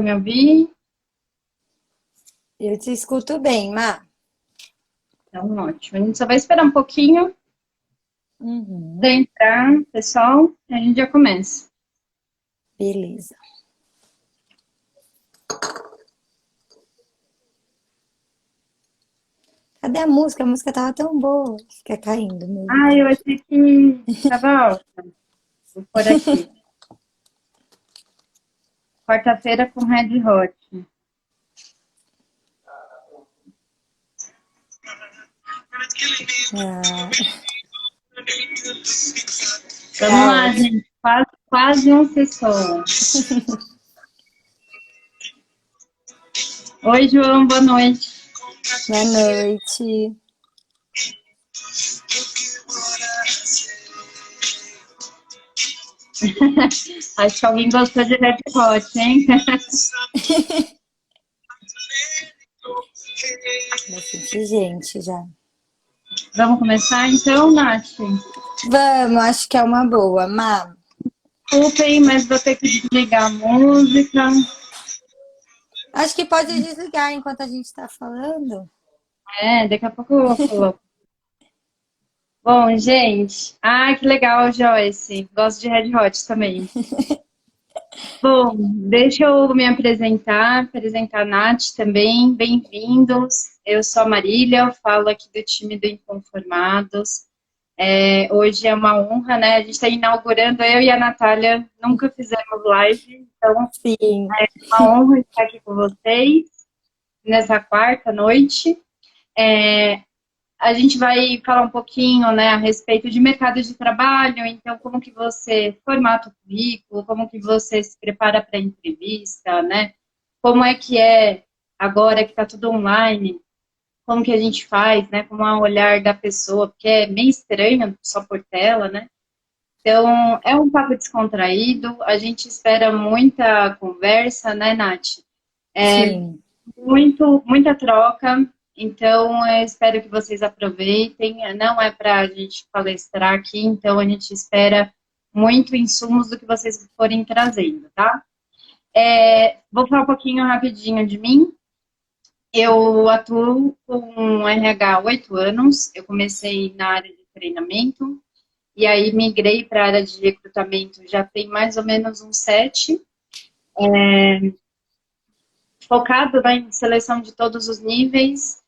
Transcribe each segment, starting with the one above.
Me ouvir? Eu te escuto bem, Má. Então, ótimo. A gente só vai esperar um pouquinho para Uhum, entrar, pessoal, e a gente já começa. beleza. Cadê a música? A música tava tão boa. Fica caindo, meu Ah, eu Deus. achei que estava alta. Vou pôr aqui. Quarta-feira com Red Hot. Ah, Vamos tá lá, ótimo. gente. Quase um sessão. Oi, João, boa noite. Boa noite. Acho que alguém gostou de Red Hot, hein? Bastante gente já. Vamos começar então, Nath? Vamos, acho que é uma boa, Má. Desculpem, mas vou ter que desligar a música. Acho que pode desligar enquanto a gente tá falando. Daqui a pouco eu coloco. Bom, gente. Ah, que legal, Joyce. Gosto de Red Hot também. Bom, deixa eu me apresentar a Nath também. Bem-vindos. Eu sou a Marília, eu falo aqui do time do Inconformados. Hoje é uma honra, né? A gente está inaugurando, eu e a Natália nunca fizemos live, então Sim, é uma honra estar aqui com vocês nessa quarta noite. A gente vai falar um pouquinho, né, a respeito de mercado de trabalho, então como que você formata o currículo, como que você se prepara para a entrevista, né? Como é agora que está tudo online, como que a gente faz, né? Como é o olhar da pessoa, porque é meio estranho só por tela, né? Então, é um papo descontraído, a gente espera muita conversa, né, Nath? sim. Muita troca, então eu espero que vocês aproveitem. Não é para a gente palestrar aqui, então a gente espera muito insumos do que vocês forem trazendo, tá? Vou falar um pouquinho rapidinho de mim. Eu atuo com RH há 8 anos, eu comecei na área de treinamento, e aí migrei para a área de recrutamento já tem mais ou menos uns 7, focado, né, em seleção de todos os níveis.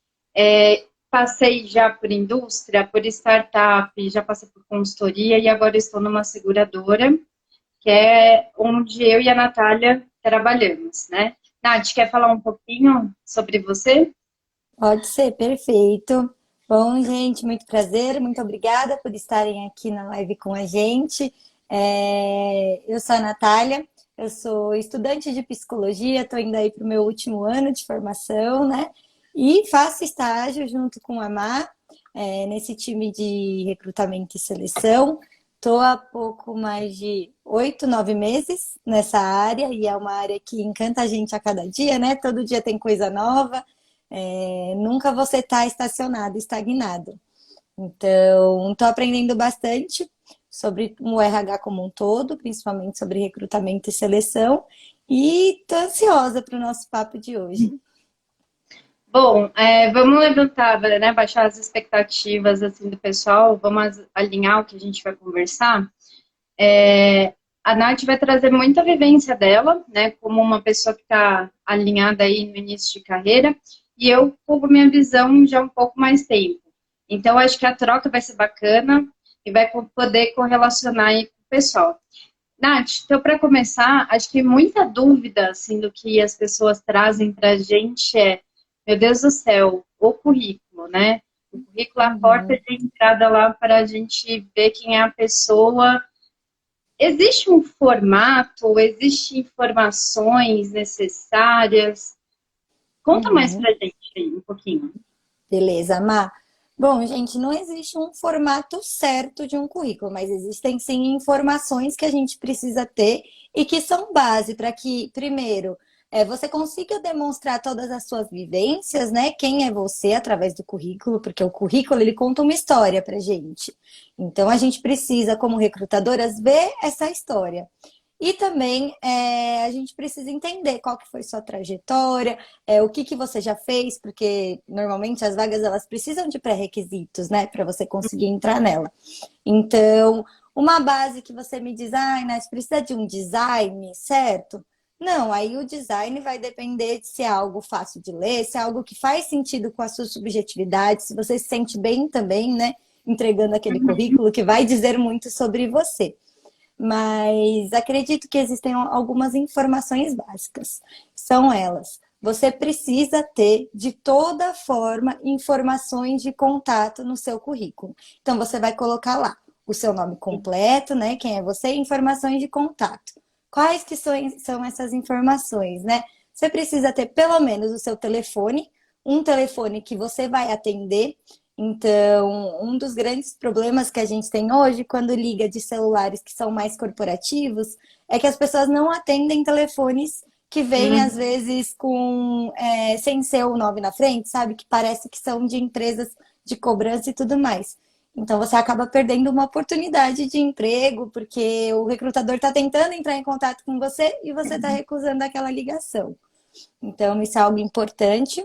Passei já por indústria, por startup, já passei por consultoria e agora estou numa seguradora, que é onde eu e a Natália trabalhamos, né? Nath, quer falar um pouquinho sobre você? Pode ser, perfeito. Bom, gente, muito prazer, muito obrigada por estarem aqui na live com a gente. Eu sou a Natália, eu sou estudante de psicologia, estou indo aí para o meu último ano de formação, né? E faço estágio junto com a Má, nesse time de recrutamento e seleção. Estou há pouco mais de 8, 9 meses nessa área, e é uma área que encanta a gente a cada dia, né? Todo dia tem coisa nova. Nunca você está estacionado, estagnado. Então, estou aprendendo bastante sobre o RH como um todo, principalmente sobre recrutamento e seleção, e estou ansiosa para o nosso papo de hoje. Bom, vamos levantar, né, baixar as expectativas assim do pessoal, vamos alinhar o que a gente vai conversar. A Nath vai trazer muita vivência dela, né, como uma pessoa que está alinhada aí no início de carreira, e eu com minha visão já há um pouco mais tempo. Então, acho que a troca vai ser bacana e vai poder correlacionar aí com o pessoal. Nath, então, para começar, acho que muita dúvida, assim, do que as pessoas trazem para a gente meu Deus do céu, o currículo, né? O currículo é a porta Uhum. de entrada lá para a gente ver quem é a pessoa. Existe um formato, existem informações necessárias? Conta mais Uhum. pra gente aí um pouquinho. Beleza, Má. Bom, gente, não existe um formato certo de um currículo, mas existem sim informações que a gente precisa ter e que são base para que, primeiro, você consiga demonstrar todas as suas vivências, né? Quem é você através do currículo, porque o currículo ele conta uma história para gente. Então a gente precisa, como recrutadoras, ver essa história. E também a gente precisa entender qual que foi sua trajetória, o que que você já fez, porque normalmente as vagas elas precisam de pré-requisitos, né, para você conseguir entrar nela. Então, uma base que você me diz, ah, Nath, precisa de um design, certo? Não, aí o design vai depender de se é algo fácil de ler, se é algo que faz sentido com a sua subjetividade, se você se sente bem também, né, entregando aquele currículo que vai dizer muito sobre você. Mas acredito que existem algumas informações básicas. São elas. Você precisa ter, de toda forma, informações de contato no seu currículo. Então, você vai colocar lá o seu nome completo, né? Quem é você e informações de contato. Quais que são essas informações, né? Você precisa ter pelo menos o seu telefone, um telefone que você vai atender. Então, um dos grandes problemas que a gente tem hoje, quando liga de celulares que são mais corporativos, é que as pessoas não atendem telefones que vêm, às vezes, sem ser o nome na frente, sabe? Que parece que são de empresas de cobrança e tudo mais. Então, você acaba perdendo uma oportunidade de emprego, porque o recrutador está tentando entrar em contato com você e você está recusando aquela ligação. Então, isso é algo importante.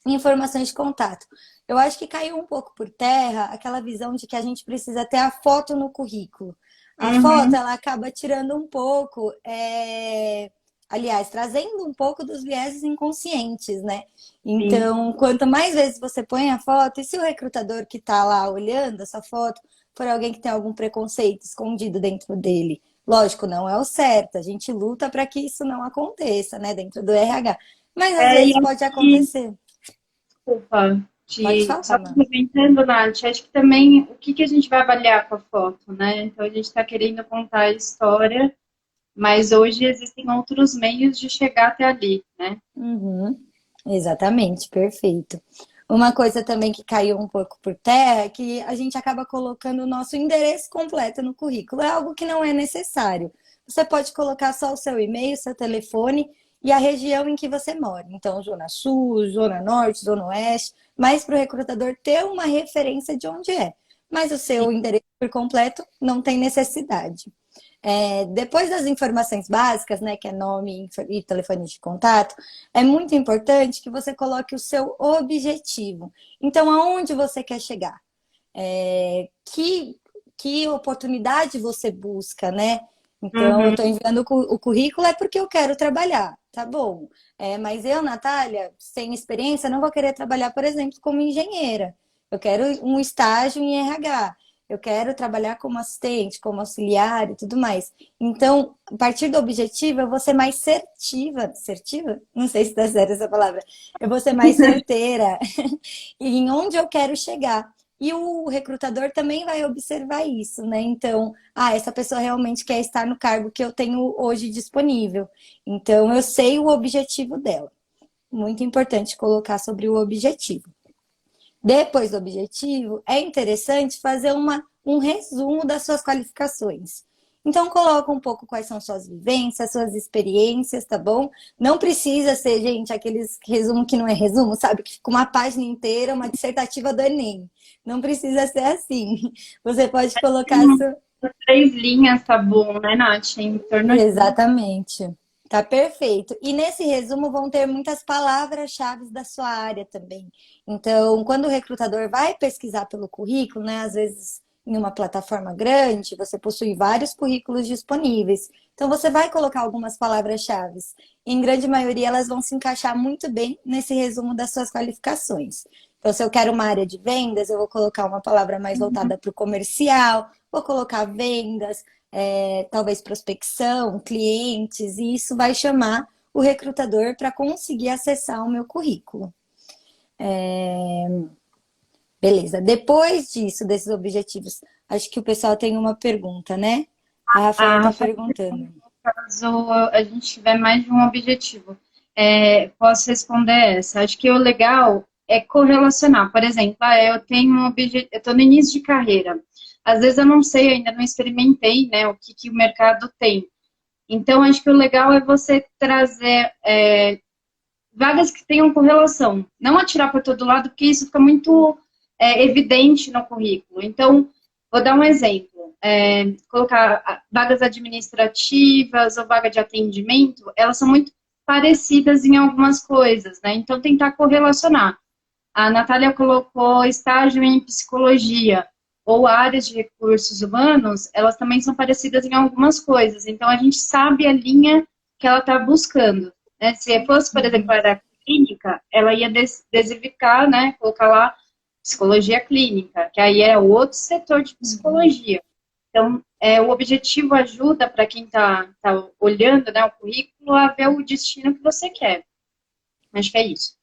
Informações de contato. Eu acho que caiu um pouco por terra aquela visão de que a gente precisa ter a foto no currículo. A foto, ela acaba tirando um pouco, aliás, trazendo um pouco dos vieses inconscientes, né? Então, quanto mais vezes você põe a foto, e se o recrutador que está lá olhando essa foto for alguém que tem algum preconceito escondido dentro dele, lógico, não é o certo, a gente luta para que isso não aconteça, né, dentro do RH. Mas às E vezes acho pode que, acontecer. desculpa, Pode só falar, mano. complementando, Nath, acho que também o que a gente vai avaliar com a foto, né? Então a gente está querendo contar a história, mas hoje existem outros meios de chegar até ali, né? Uhum. Exatamente, perfeito. Uma coisa também que caiu um pouco por terra é que a gente acaba colocando o nosso endereço completo no currículo. É algo que não é necessário. Você pode colocar só o seu e-mail, seu telefone e a região em que você mora. Então, Zona Sul, Zona Norte, Zona Oeste, mas para o recrutador ter uma referência de onde é. Mas o seu endereço por completo não tem necessidade. Depois das informações básicas, né, que é nome e telefone de contato, é muito importante que você coloque o seu objetivo. Então, aonde você quer chegar? Que oportunidade você busca, né? Então, eu Uhum. estou enviando o currículo é porque eu quero trabalhar, tá bom? Mas eu, Natália, sem experiência, não vou querer trabalhar, por exemplo, como engenheira. Eu quero um estágio em RH. Eu quero trabalhar como assistente, como auxiliar e tudo mais. Então, a partir do objetivo, eu vou ser mais assertiva? Não sei se está certa essa palavra. Eu vou ser mais certeira em onde eu quero chegar. E o recrutador também vai observar isso, né? Então, essa pessoa realmente quer estar no cargo que eu tenho hoje disponível. Então, eu sei o objetivo dela. Muito importante colocar sobre o objetivo. Depois do objetivo, é interessante fazer um resumo das suas qualificações. Então, coloca um pouco quais são suas vivências, suas experiências, tá bom? Não precisa ser, gente, aqueles resumo que não é resumo, sabe? Que fica uma página inteira, uma dissertativa do Enem. Não precisa ser assim. Você pode colocar seu... 3 linhas tá bom, né, Nath? Em torno de... Exatamente. Tá perfeito. E nesse resumo vão ter muitas palavras-chave da sua área também. Então, quando o recrutador vai pesquisar pelo currículo, né, às vezes em uma plataforma grande, você possui vários currículos disponíveis. Então, você vai colocar algumas palavras-chave. Em grande maioria, elas vão se encaixar muito bem nesse resumo das suas qualificações. Então, se eu quero uma área de vendas, eu vou colocar uma palavra mais voltada para o comercial, vou colocar vendas, talvez prospecção, clientes, e isso vai chamar o recrutador para conseguir acessar o meu currículo. Beleza. Depois disso, desses objetivos, acho que o pessoal tem uma pergunta, né? A Rafaela A está Rafael, perguntando. caso a gente tiver mais de um objetivo, posso responder essa. Acho que o legal é correlacionar. Por exemplo, eu tenho um objetivo, eu estou no início de carreira. Às vezes eu não sei, ainda não experimentei, né, o que o mercado tem. Então, acho que o legal é você trazer vagas que tenham correlação. Não atirar para todo lado, porque isso fica muito evidente no currículo. Então, vou dar um exemplo. colocar vagas administrativas ou vaga de atendimento, elas são muito parecidas em algumas coisas, né? Então, tentar correlacionar. A Natália colocou estágio em psicologia ou áreas de recursos humanos, elas também são parecidas em algumas coisas. Então, a gente sabe a linha que ela está buscando, né? Se fosse, por exemplo, a área clínica, ela ia diversificar, né? Colocar lá psicologia clínica, que aí é outro setor de psicologia. Então, o objetivo ajuda para quem tá olhando, né, o currículo a ver o destino que você quer. Acho que é isso.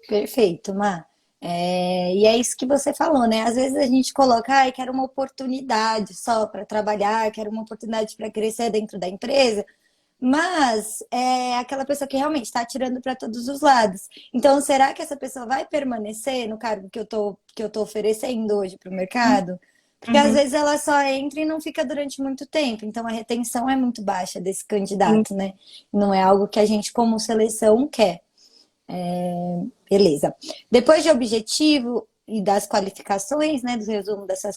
Perfeito, Má. E é isso que você falou, né? Às vezes a gente coloca, ai, quero uma oportunidade só para trabalhar, quero uma oportunidade para crescer dentro da empresa, mas é aquela pessoa que realmente está atirando para todos os lados. Então, será que essa pessoa vai permanecer no cargo que eu tô oferecendo hoje para o mercado? Porque às Uhum. vezes ela só entra e não fica durante muito tempo, então a retenção é muito baixa desse candidato, né? Não é algo que a gente, como seleção, quer. Beleza. Depois de objetivo e das qualificações, né, do resumo dessas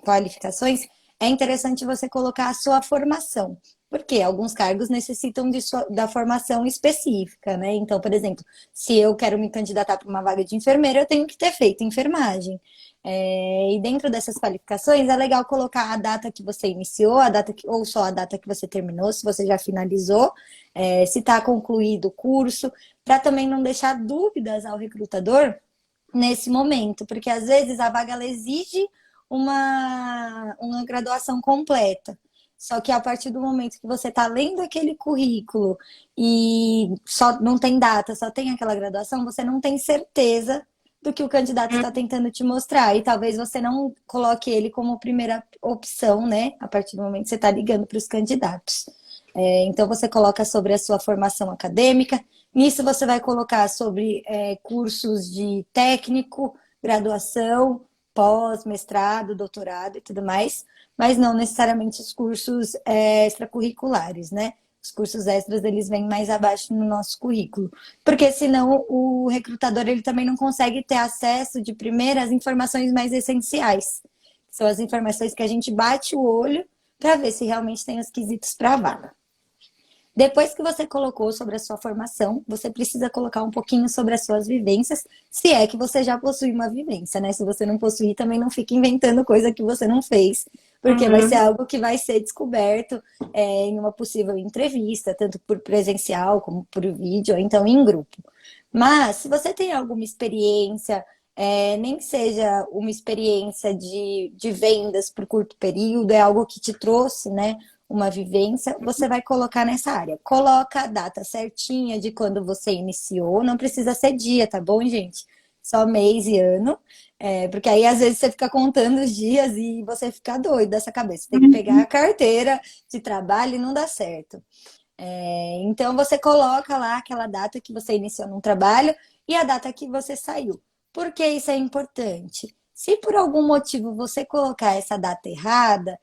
qualificações, é interessante você colocar a sua formação, porque alguns cargos necessitam da formação específica, né? Então, por exemplo, se eu quero me candidatar para uma vaga de enfermeira, eu tenho que ter feito enfermagem. E dentro dessas qualificações, é legal colocar a data que você iniciou, ou só a data que você terminou, se você já finalizou, se está concluído o curso, para também não deixar dúvidas ao recrutador nesse momento, porque às vezes a vaga ela exige uma graduação completa. Só que a partir do momento que você está lendo aquele currículo e só não tem data, só tem aquela graduação, você não tem certeza do que o candidato está tentando te mostrar. E talvez você não coloque ele como primeira opção, né? A partir do momento que você está ligando para os candidatos. Então você coloca sobre a sua formação acadêmica. Nisso você vai colocar sobre cursos de técnico, graduação, pós, mestrado, doutorado e tudo mais, mas não necessariamente os cursos extracurriculares, né? Os cursos extras, eles vêm mais abaixo no nosso currículo. Porque senão o recrutador, ele também não consegue ter acesso de primeira às informações mais essenciais. São as informações que a gente bate o olho para ver se realmente tem os quesitos para a vaga. Depois que você colocou sobre a sua formação, você precisa colocar um pouquinho sobre as suas vivências, se é que você já possui uma vivência, né? Se você não possuir, também não fique inventando coisa que você não fez, porque vai ser Uhum. algo que vai ser descoberto em uma possível entrevista, tanto por presencial como por vídeo, ou então em grupo. Mas, se você tem alguma experiência, nem que seja uma experiência de vendas por curto período, é algo que te trouxe, né? Uma vivência, você vai colocar nessa área. Coloca a data certinha de quando você iniciou, não precisa ser dia, tá bom, gente? Só mês e ano, porque aí às vezes você fica contando os dias e você fica doido dessa cabeça. Tem que pegar a carteira de trabalho e não dá certo. Então você coloca lá aquela data que você iniciou num trabalho e a data que você saiu. Por que isso é importante? Se por algum motivo você colocar essa data errada,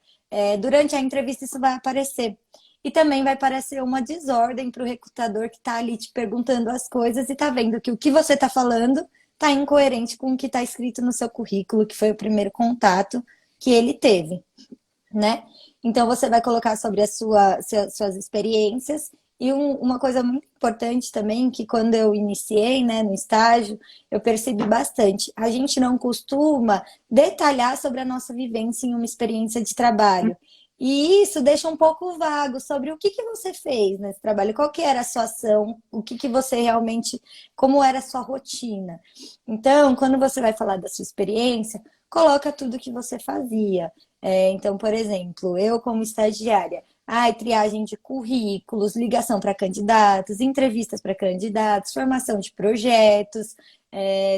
durante a entrevista isso vai aparecer. E também vai parecer uma desordem para o recrutador que está ali te perguntando as coisas e está vendo que o que você está falando está incoerente com o que está escrito no seu currículo, que foi o primeiro contato que ele teve, né? Então você vai colocar sobre suas experiências e uma coisa muito importante também, que quando eu iniciei, né, no estágio, eu percebi bastante. A gente não costuma detalhar sobre a nossa vivência em uma experiência de trabalho. E isso deixa um pouco vago sobre o que você fez nesse trabalho, qual que era a sua ação, o que você realmente, como era a sua rotina. Então, quando você vai falar da sua experiência, coloca tudo que você fazia. Então, por exemplo, eu como estagiária, triagem de currículos, ligação para candidatos, entrevistas para candidatos, formação de projetos,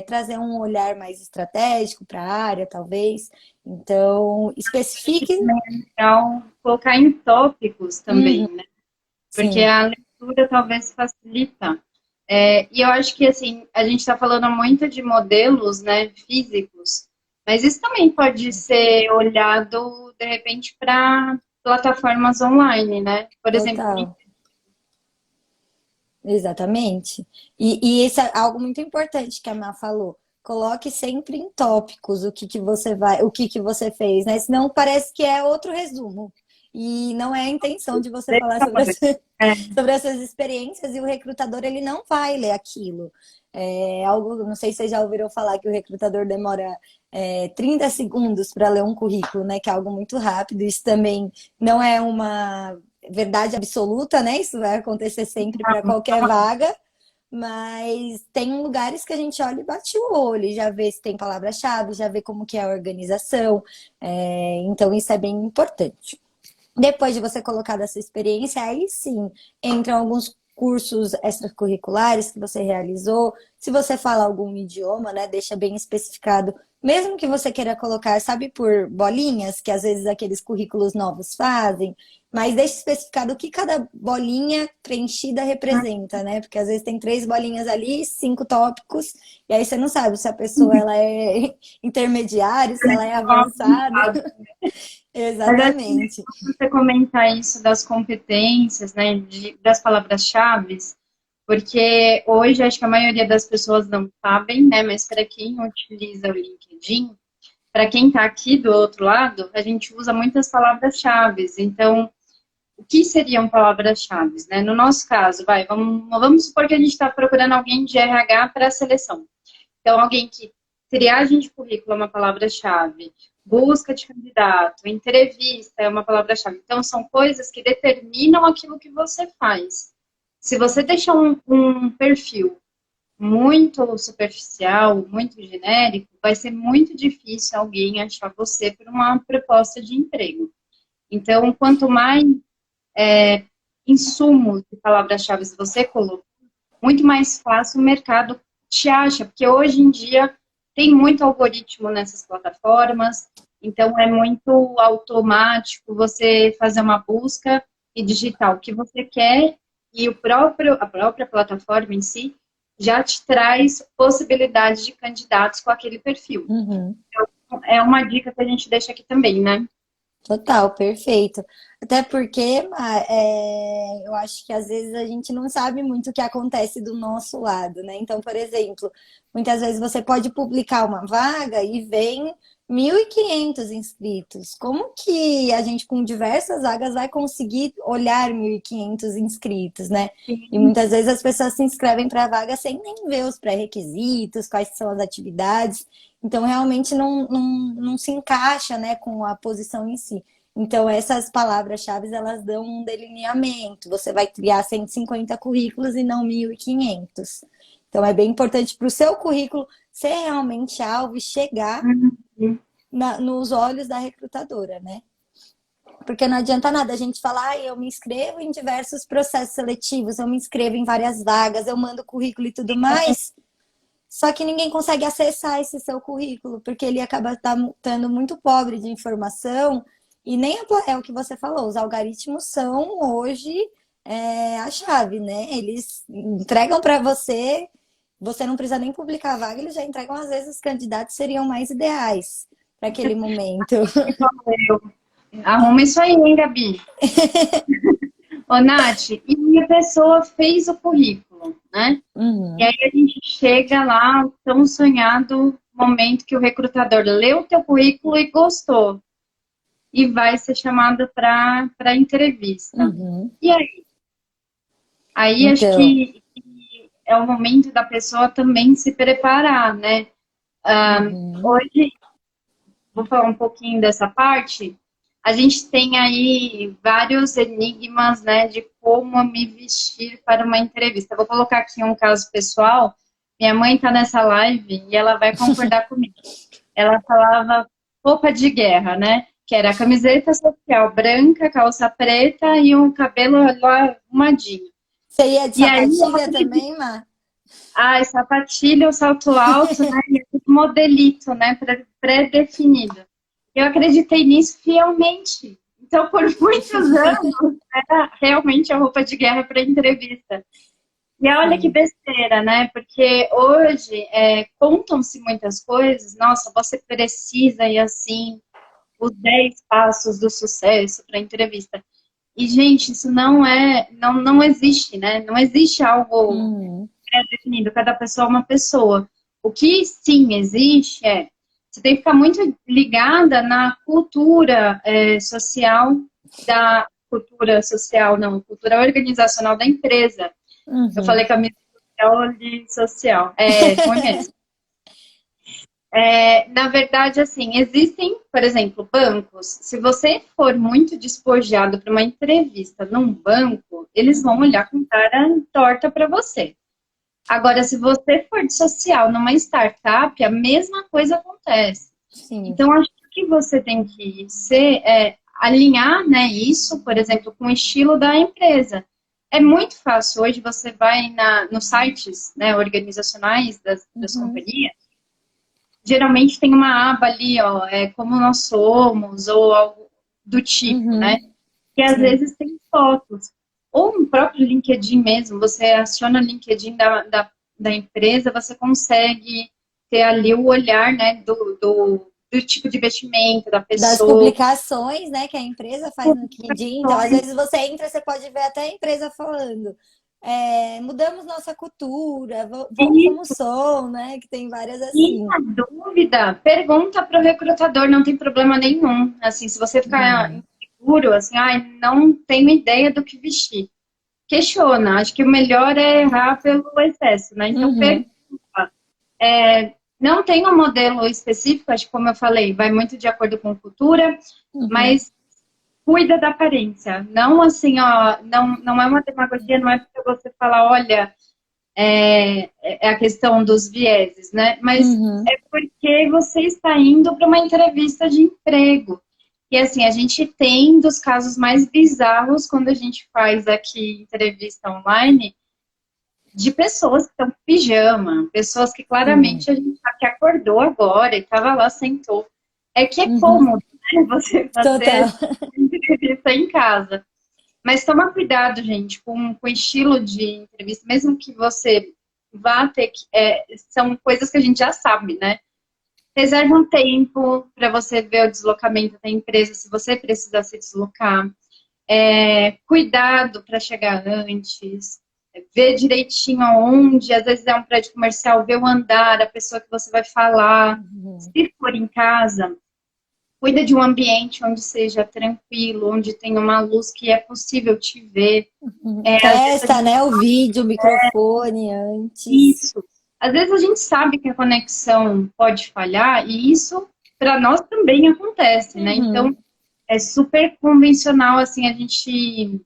trazer um olhar mais estratégico para a área, talvez. Então, especifique. É legal colocar em tópicos também, né? Porque Sim, a leitura talvez facilita. E eu acho que, assim, a gente está falando muito de modelos, né, físicos, mas isso também pode ser olhado, de repente, para plataformas online, né? Por exemplo, total. Exatamente. E isso é algo muito importante que a Má falou. coloque sempre em tópicos o que que você fez, né? Senão parece que é outro resumo. E não é a intenção de você falar sobre É, sobre as suas experiências, e o recrutador ele não vai ler aquilo. É algo, não sei se vocês já ouviram falar que o recrutador demora 30 segundos para ler um currículo, né? Que é algo muito rápido. Isso também não é uma verdade absoluta, né? Isso vai acontecer sempre para qualquer vaga, mas tem lugares que a gente olha e bate o olho, já vê se tem palavra-chave, já vê como que é a organização. Então isso é bem importante. Depois de você colocar essa experiência, aí sim entram alguns cursos extracurriculares que você realizou. Se você fala algum idioma, né, deixa bem especificado. Mesmo que você queira colocar, sabe, por bolinhas, que às vezes aqueles currículos novos fazem, mas deixa especificado o que cada bolinha preenchida representa, né? Porque às vezes tem 3 bolinhas ali, 5 tópicos, e aí você não sabe se a pessoa ela é intermediária, se ela é avançada. mas acho que Exatamente. você comentar isso das competências, né, das palavras-chave, porque hoje acho que a maioria das pessoas não sabem, né, mas para quem utiliza o LinkedIn, para quem está aqui do outro lado, a gente usa muitas palavras-chave. Então, o que seriam palavras-chave, né? No nosso caso, vamos supor que a gente está procurando alguém de RH para a seleção. Então, alguém que triagem de currículo é uma palavra-chave, busca de candidato, entrevista é uma palavra-chave. Então, são coisas que determinam aquilo que você faz. Se você deixar um perfil muito superficial, muito genérico, vai ser muito difícil alguém achar você por uma proposta de emprego. Então, quanto mais insumos de palavras-chave você colocar, muito mais fácil o mercado te acha, porque hoje em dia tem muito algoritmo nessas plataformas, então é muito automático você fazer uma busca e digitar o que você quer, e a própria plataforma em si já te traz possibilidades de candidatos com aquele perfil. Uhum. É uma dica que a gente deixa aqui também, né? Total, perfeito. Até porque eu acho que às vezes a gente não sabe muito o que acontece do nosso lado, né? Então, por exemplo, muitas vezes você pode publicar uma vaga e vem 1.500 inscritos. Como que a gente, com diversas vagas, vai conseguir olhar 1.500 inscritos, né? E Sim. muitas vezes as pessoas se inscrevem para a vaga sem nem ver os pré-requisitos, quais são as atividades. Então, realmente não se encaixa, né, com a posição em si. Então, essas palavras-chave, elas dão um delineamento. Você vai criar 150 currículos e não 1.500. Então, é bem importante para o seu currículo ser realmente alvo e chegar Uhum. nos olhos da recrutadora, né? Porque não adianta nada a gente falar, eu me inscrevo em diversos processos seletivos, eu me inscrevo em várias vagas, eu mando currículo e tudo mais, só que ninguém consegue acessar esse seu currículo, porque ele acaba estando muito pobre de informação, e nem é o que você falou, os algoritmos são hoje a chave, né? Eles entregam para você, você não precisa nem publicar a vaga, eles já entregam, às vezes, os candidatos seriam mais ideais para aquele momento. Arruma isso aí, hein, Gabi? Ô, Nath, e a pessoa fez o currículo, né? E Uhum, aí a gente chega lá, tão sonhado momento que o recrutador leu o teu currículo e gostou. E vai ser chamado para entrevista. uhum. E aí acho Então, que é o momento da pessoa também se preparar, né? uhum, Hoje, vou falar um pouquinho dessa parte. A gente tem aí vários enigmas, né, de como me vestir para uma entrevista. Vou colocar aqui um caso pessoal. Minha mãe está nessa live e ela vai concordar comigo. Ela falava roupa de guerra, né? Que era camiseta social branca, calça preta e um cabelo lá arrumadinho. você ia de E aí, sapatilha também, Má? sapatilha, o salto alto, né? E aquele modelito, né? Pré-definido. Eu acreditei nisso fielmente. Então, por muitos anos, era realmente a roupa de guerra para entrevista. E olha que Sim. besteira, né? Porque hoje contam-se muitas coisas. Nossa, você precisa ir assim, os 10 passos do sucesso para entrevista. E, gente, isso não existe, né? Não existe algo Uhum, pré-definido. Cada pessoa é uma pessoa. O que sim existe você tem que ficar muito ligada na cultura social da cultura social, não, cultura organizacional da empresa. Eu falei Uhum. que a minha social de social. Ruim mesmo. Na verdade, assim, existem, por exemplo, bancos. Se você for muito despojado para uma entrevista num banco, eles vão olhar com cara torta para você. Agora, se você for de social numa startup, a mesma coisa acontece. Sim. Então, acho que você tem que alinhar, né, isso, por exemplo, com o estilo da empresa. É muito fácil hoje, você vai nos sites, né, organizacionais das Uhum. companhias, geralmente tem uma aba ali, ó, como nós somos, ou algo do tipo, né? Uhum. Que às Sim. vezes tem fotos. Ou no próprio LinkedIn mesmo, você aciona o LinkedIn da empresa, você consegue ter ali o olhar, né, do tipo de vestimento da Das pessoa. publicações, né, que a empresa faz no LinkedIn. Então, às vezes você entra, você pode ver até a empresa falando. Mudamos nossa cultura, vamos E, como som, né? Que tem várias e assim. na dúvida, pergunta para o recrutador, não tem problema nenhum. Assim, se você ficar Uhum. inseguro, assim, ai, não tenho ideia do que vestir. Questiona. Acho que o melhor é errar pelo excesso, né? Então, Uhum. não tem um modelo específico, acho que como eu falei, vai muito de acordo com cultura, Uhum. mas cuida da aparência. Não assim, ó, não é uma demagogia, não é porque você fala, olha, é a questão dos vieses, né? Mas Uhum. é porque você está indo para uma entrevista de emprego. E assim, a gente tem dos casos mais bizarros quando a gente faz aqui entrevista online de pessoas que estão com pijama, pessoas que Sim. claramente a gente sabe que acordou agora e estava lá, sentou. É que é Uhum. cômodo, né? Você Total. fazer entrevista em casa. Mas toma cuidado, gente, com o estilo de entrevista, mesmo que você vá ter que. São coisas que a gente já sabe, né? Reserve um tempo para você ver o deslocamento da empresa, se você precisar se deslocar. Cuidado para chegar antes. Ver direitinho aonde, às vezes é um prédio comercial, ver o andar, a pessoa que você vai falar. Uhum. Se for em casa, cuida de um ambiente onde seja tranquilo, onde tenha uma luz que é possível te ver. Uhum. Às vezes a Testa, gente né, o vídeo, o microfone antes. isso. Às vezes a gente sabe que a conexão pode falhar e isso para nós também acontece, né? Então Uhum. é super convencional assim a gente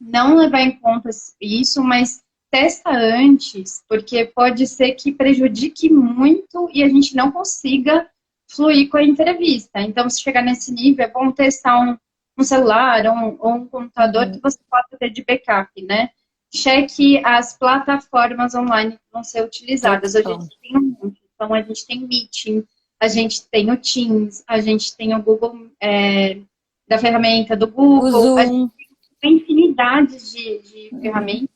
não levar em conta isso, mas testa antes, porque pode ser que prejudique muito e a gente não consiga fluir com a entrevista. Então, se chegar nesse nível, é bom testar um celular ou um computador que Uhum. você possa ter de backup, né? Cheque as plataformas online que vão ser utilizadas. Hoje a Total. gente tem um monte. Então, a gente tem Meeting, a gente tem o Teams, a gente tem o Google, da ferramenta do O Google, a gente Zoom. tem infinidade de ferramentas.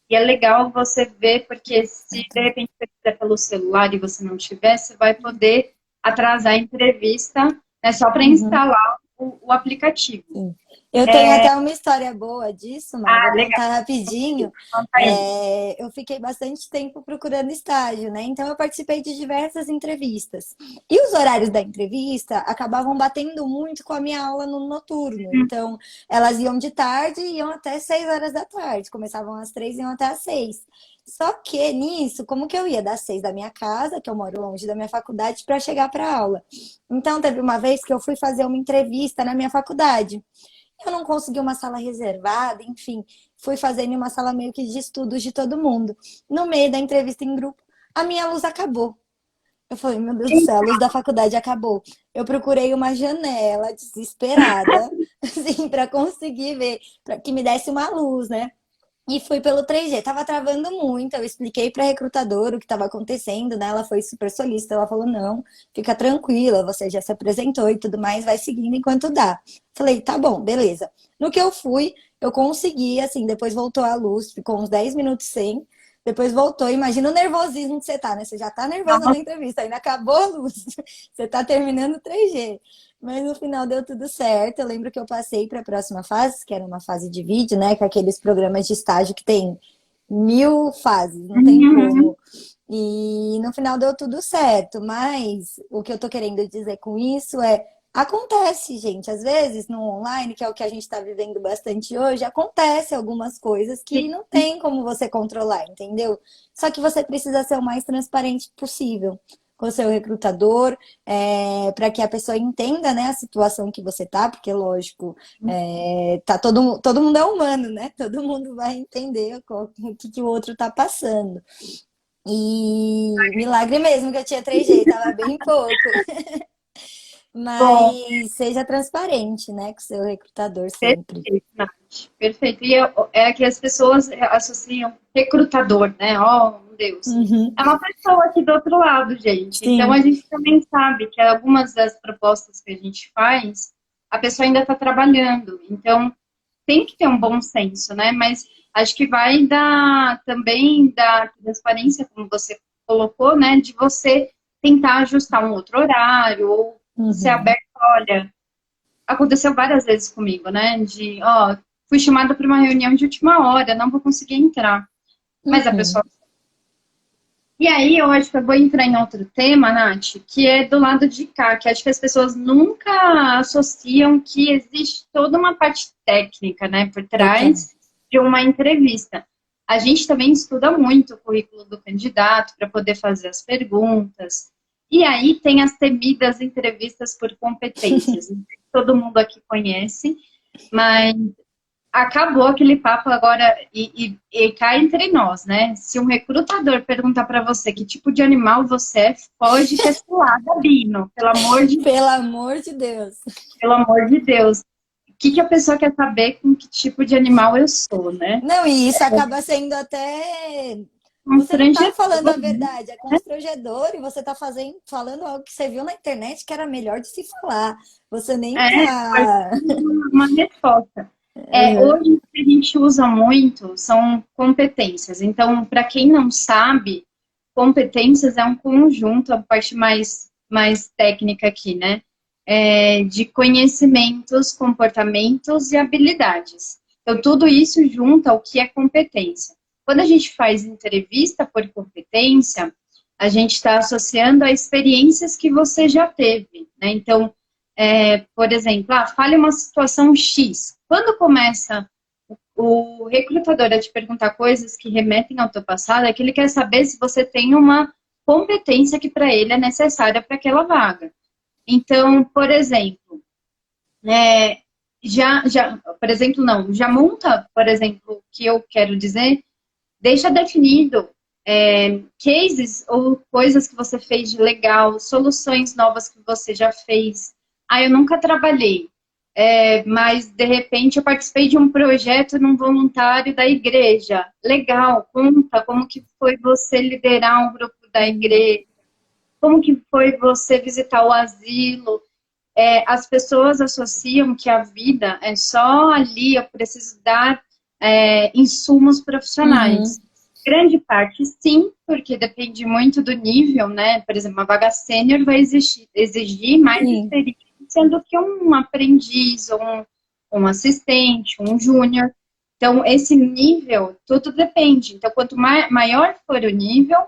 E é legal você ver, porque se de repente você fizer pelo celular e você não tiver, você vai poder atrasar a entrevista, né, só para Uhum. instalar o aplicativo. Sim. Eu tenho até uma história boa disso, Mai. Vou Ah, legal. contar rapidinho. Então, tá aí. Eu fiquei bastante tempo procurando estágio, né? Então eu participei de diversas entrevistas. E os horários da entrevista acabavam batendo muito com a minha aula no noturno. Então elas iam de tarde e iam até 6 horas da tarde. Começavam às 3 e iam até às 6. Só que nisso, como que eu ia das 6 da minha casa, que eu moro longe da minha faculdade, para chegar para a aula? Então teve uma vez que eu fui fazer uma entrevista na minha faculdade. Eu não consegui uma sala reservada, enfim, fui fazendo uma sala meio que de estudos de todo mundo. No meio da entrevista em grupo, a minha luz acabou. Eu falei, meu Deus do céu, a luz da faculdade acabou. Eu procurei uma janela desesperada, assim, para conseguir ver, para que me desse uma luz, né? E fui pelo 3G. Tava travando muito. Eu expliquei para a recrutadora o que estava acontecendo, né? Ela foi super solícita. Ela falou: não, fica tranquila, você já se apresentou e tudo mais, vai seguindo enquanto dá. Falei: tá bom, beleza. No que eu fui, eu consegui, assim, depois voltou a luz, ficou uns 10 minutos sem. Depois voltou. Imagina o nervosismo que você tá, né? Você já tá nervosa na Nossa, entrevista, ainda acabou a luz. Você tá terminando o 3G. Mas no final deu tudo certo. Eu lembro que eu passei para a próxima fase, que era uma fase de vídeo, né? Com aqueles programas de estágio que tem 1000 fases, não tem uhum. como. E no final deu tudo certo, mas o que eu tô querendo dizer com isso é, acontece, gente, às vezes no online, que é o que a gente está vivendo bastante hoje, acontece algumas coisas que não tem como você controlar, entendeu? Só que você precisa ser o mais transparente possível com o seu recrutador, para que a pessoa entenda, né, a situação que você tá, porque lógico, tá todo mundo é humano, né? Todo mundo vai entender o que, que o outro tá passando. E milagre mesmo que eu tinha 3G, tava bem pouco. Bom, Mas seja transparente, né, com o seu recrutador sempre. perfeito, Nath. Perfeito. E é que as pessoas associam recrutador, né? Oh, meu Deus. Uhum, É uma pessoa aqui do outro lado, gente. Então, sim, a gente também sabe que algumas das propostas que a gente faz, a pessoa ainda está trabalhando. Então, tem que ter um bom senso, né? Mas acho que vai dar também da transparência, como você colocou, né? De você tentar ajustar um outro horário ou ser uhum, aberto, olha, aconteceu várias vezes comigo, né? De, ó, fui chamada para uma reunião de última hora, não vou conseguir entrar. Mas a uhum, pessoa. E aí, eu acho que eu vou entrar em outro tema, Nath, que é do lado de cá, que acho que as pessoas nunca associam que existe toda uma parte técnica, né, por total. trás de uma entrevista. A gente também estuda muito o currículo do candidato para poder fazer as perguntas. E aí tem as temidas entrevistas por competências. Todo mundo aqui conhece, mas acabou aquele papo agora e cá entre nós, né? Se um recrutador perguntar para você que tipo de animal você é, foge que é cilada, Bino. Pelo amor de Deus. Pelo amor de Deus. O que, que a pessoa quer saber com que tipo de animal eu sou, né? Não, e isso acaba sendo até. Você não tá Constrangedor, falando a verdade, é constrangedor e você tá falando algo que você viu na internet que era melhor de se falar. Você nem é, faz tá. uma resposta. É, Uhum, hoje o que a gente usa muito são competências. Então, para quem não sabe, competências é um conjunto, a parte mais técnica aqui, né? De conhecimentos, comportamentos e habilidades. Então, tudo isso junta o que é competência. Quando a gente faz entrevista por competência, a gente está associando a experiências que você já teve, né? Então, por exemplo, fale uma situação X. Quando começa o recrutador a te perguntar coisas que remetem ao teu passado, é que ele quer saber se você tem uma competência que para ele é necessária para aquela vaga. Então, por exemplo, é, por exemplo, não, já monta, por exemplo, o que eu quero dizer, deixa definido cases ou coisas que você fez de legal, soluções novas que você já fez. Ah, eu nunca trabalhei, mas de repente eu participei de um projeto num voluntário da igreja. Legal, conta como que foi você liderar um grupo da igreja, como que foi você visitar o asilo. As pessoas associam que a vida é só ali, eu preciso dar insumos uhum, profissionais. Grande parte, sim, porque depende muito do nível, né? Por exemplo, uma vaga sênior vai exigir mais sim. experiência do que um aprendiz, ou um assistente, um júnior. Então, esse nível, tudo depende. Então, quanto maior for o nível,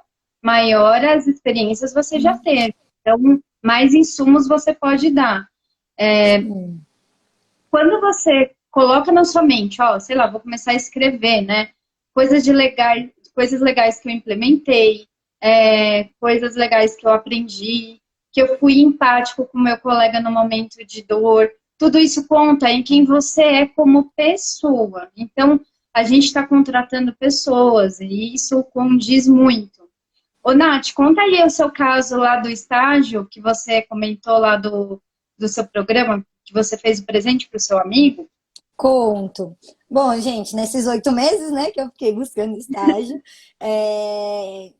maior as experiências você já teve. Então, mais insumos você pode dar. Sim. Quando você coloca na sua mente, ó, sei lá, vou começar a escrever, né? Coisas legais que eu implementei, coisas legais que eu aprendi, que eu fui empático com o meu colega no momento de dor. Tudo isso conta em quem você é como pessoa. Então, a gente está contratando pessoas e isso condiz muito. Ô, Nath, conta aí o seu caso lá do estágio que você comentou lá do seu programa, que você fez o presente para o seu amigo. Conto. Bom, gente, nesses 8 meses, né, que eu fiquei buscando estágio,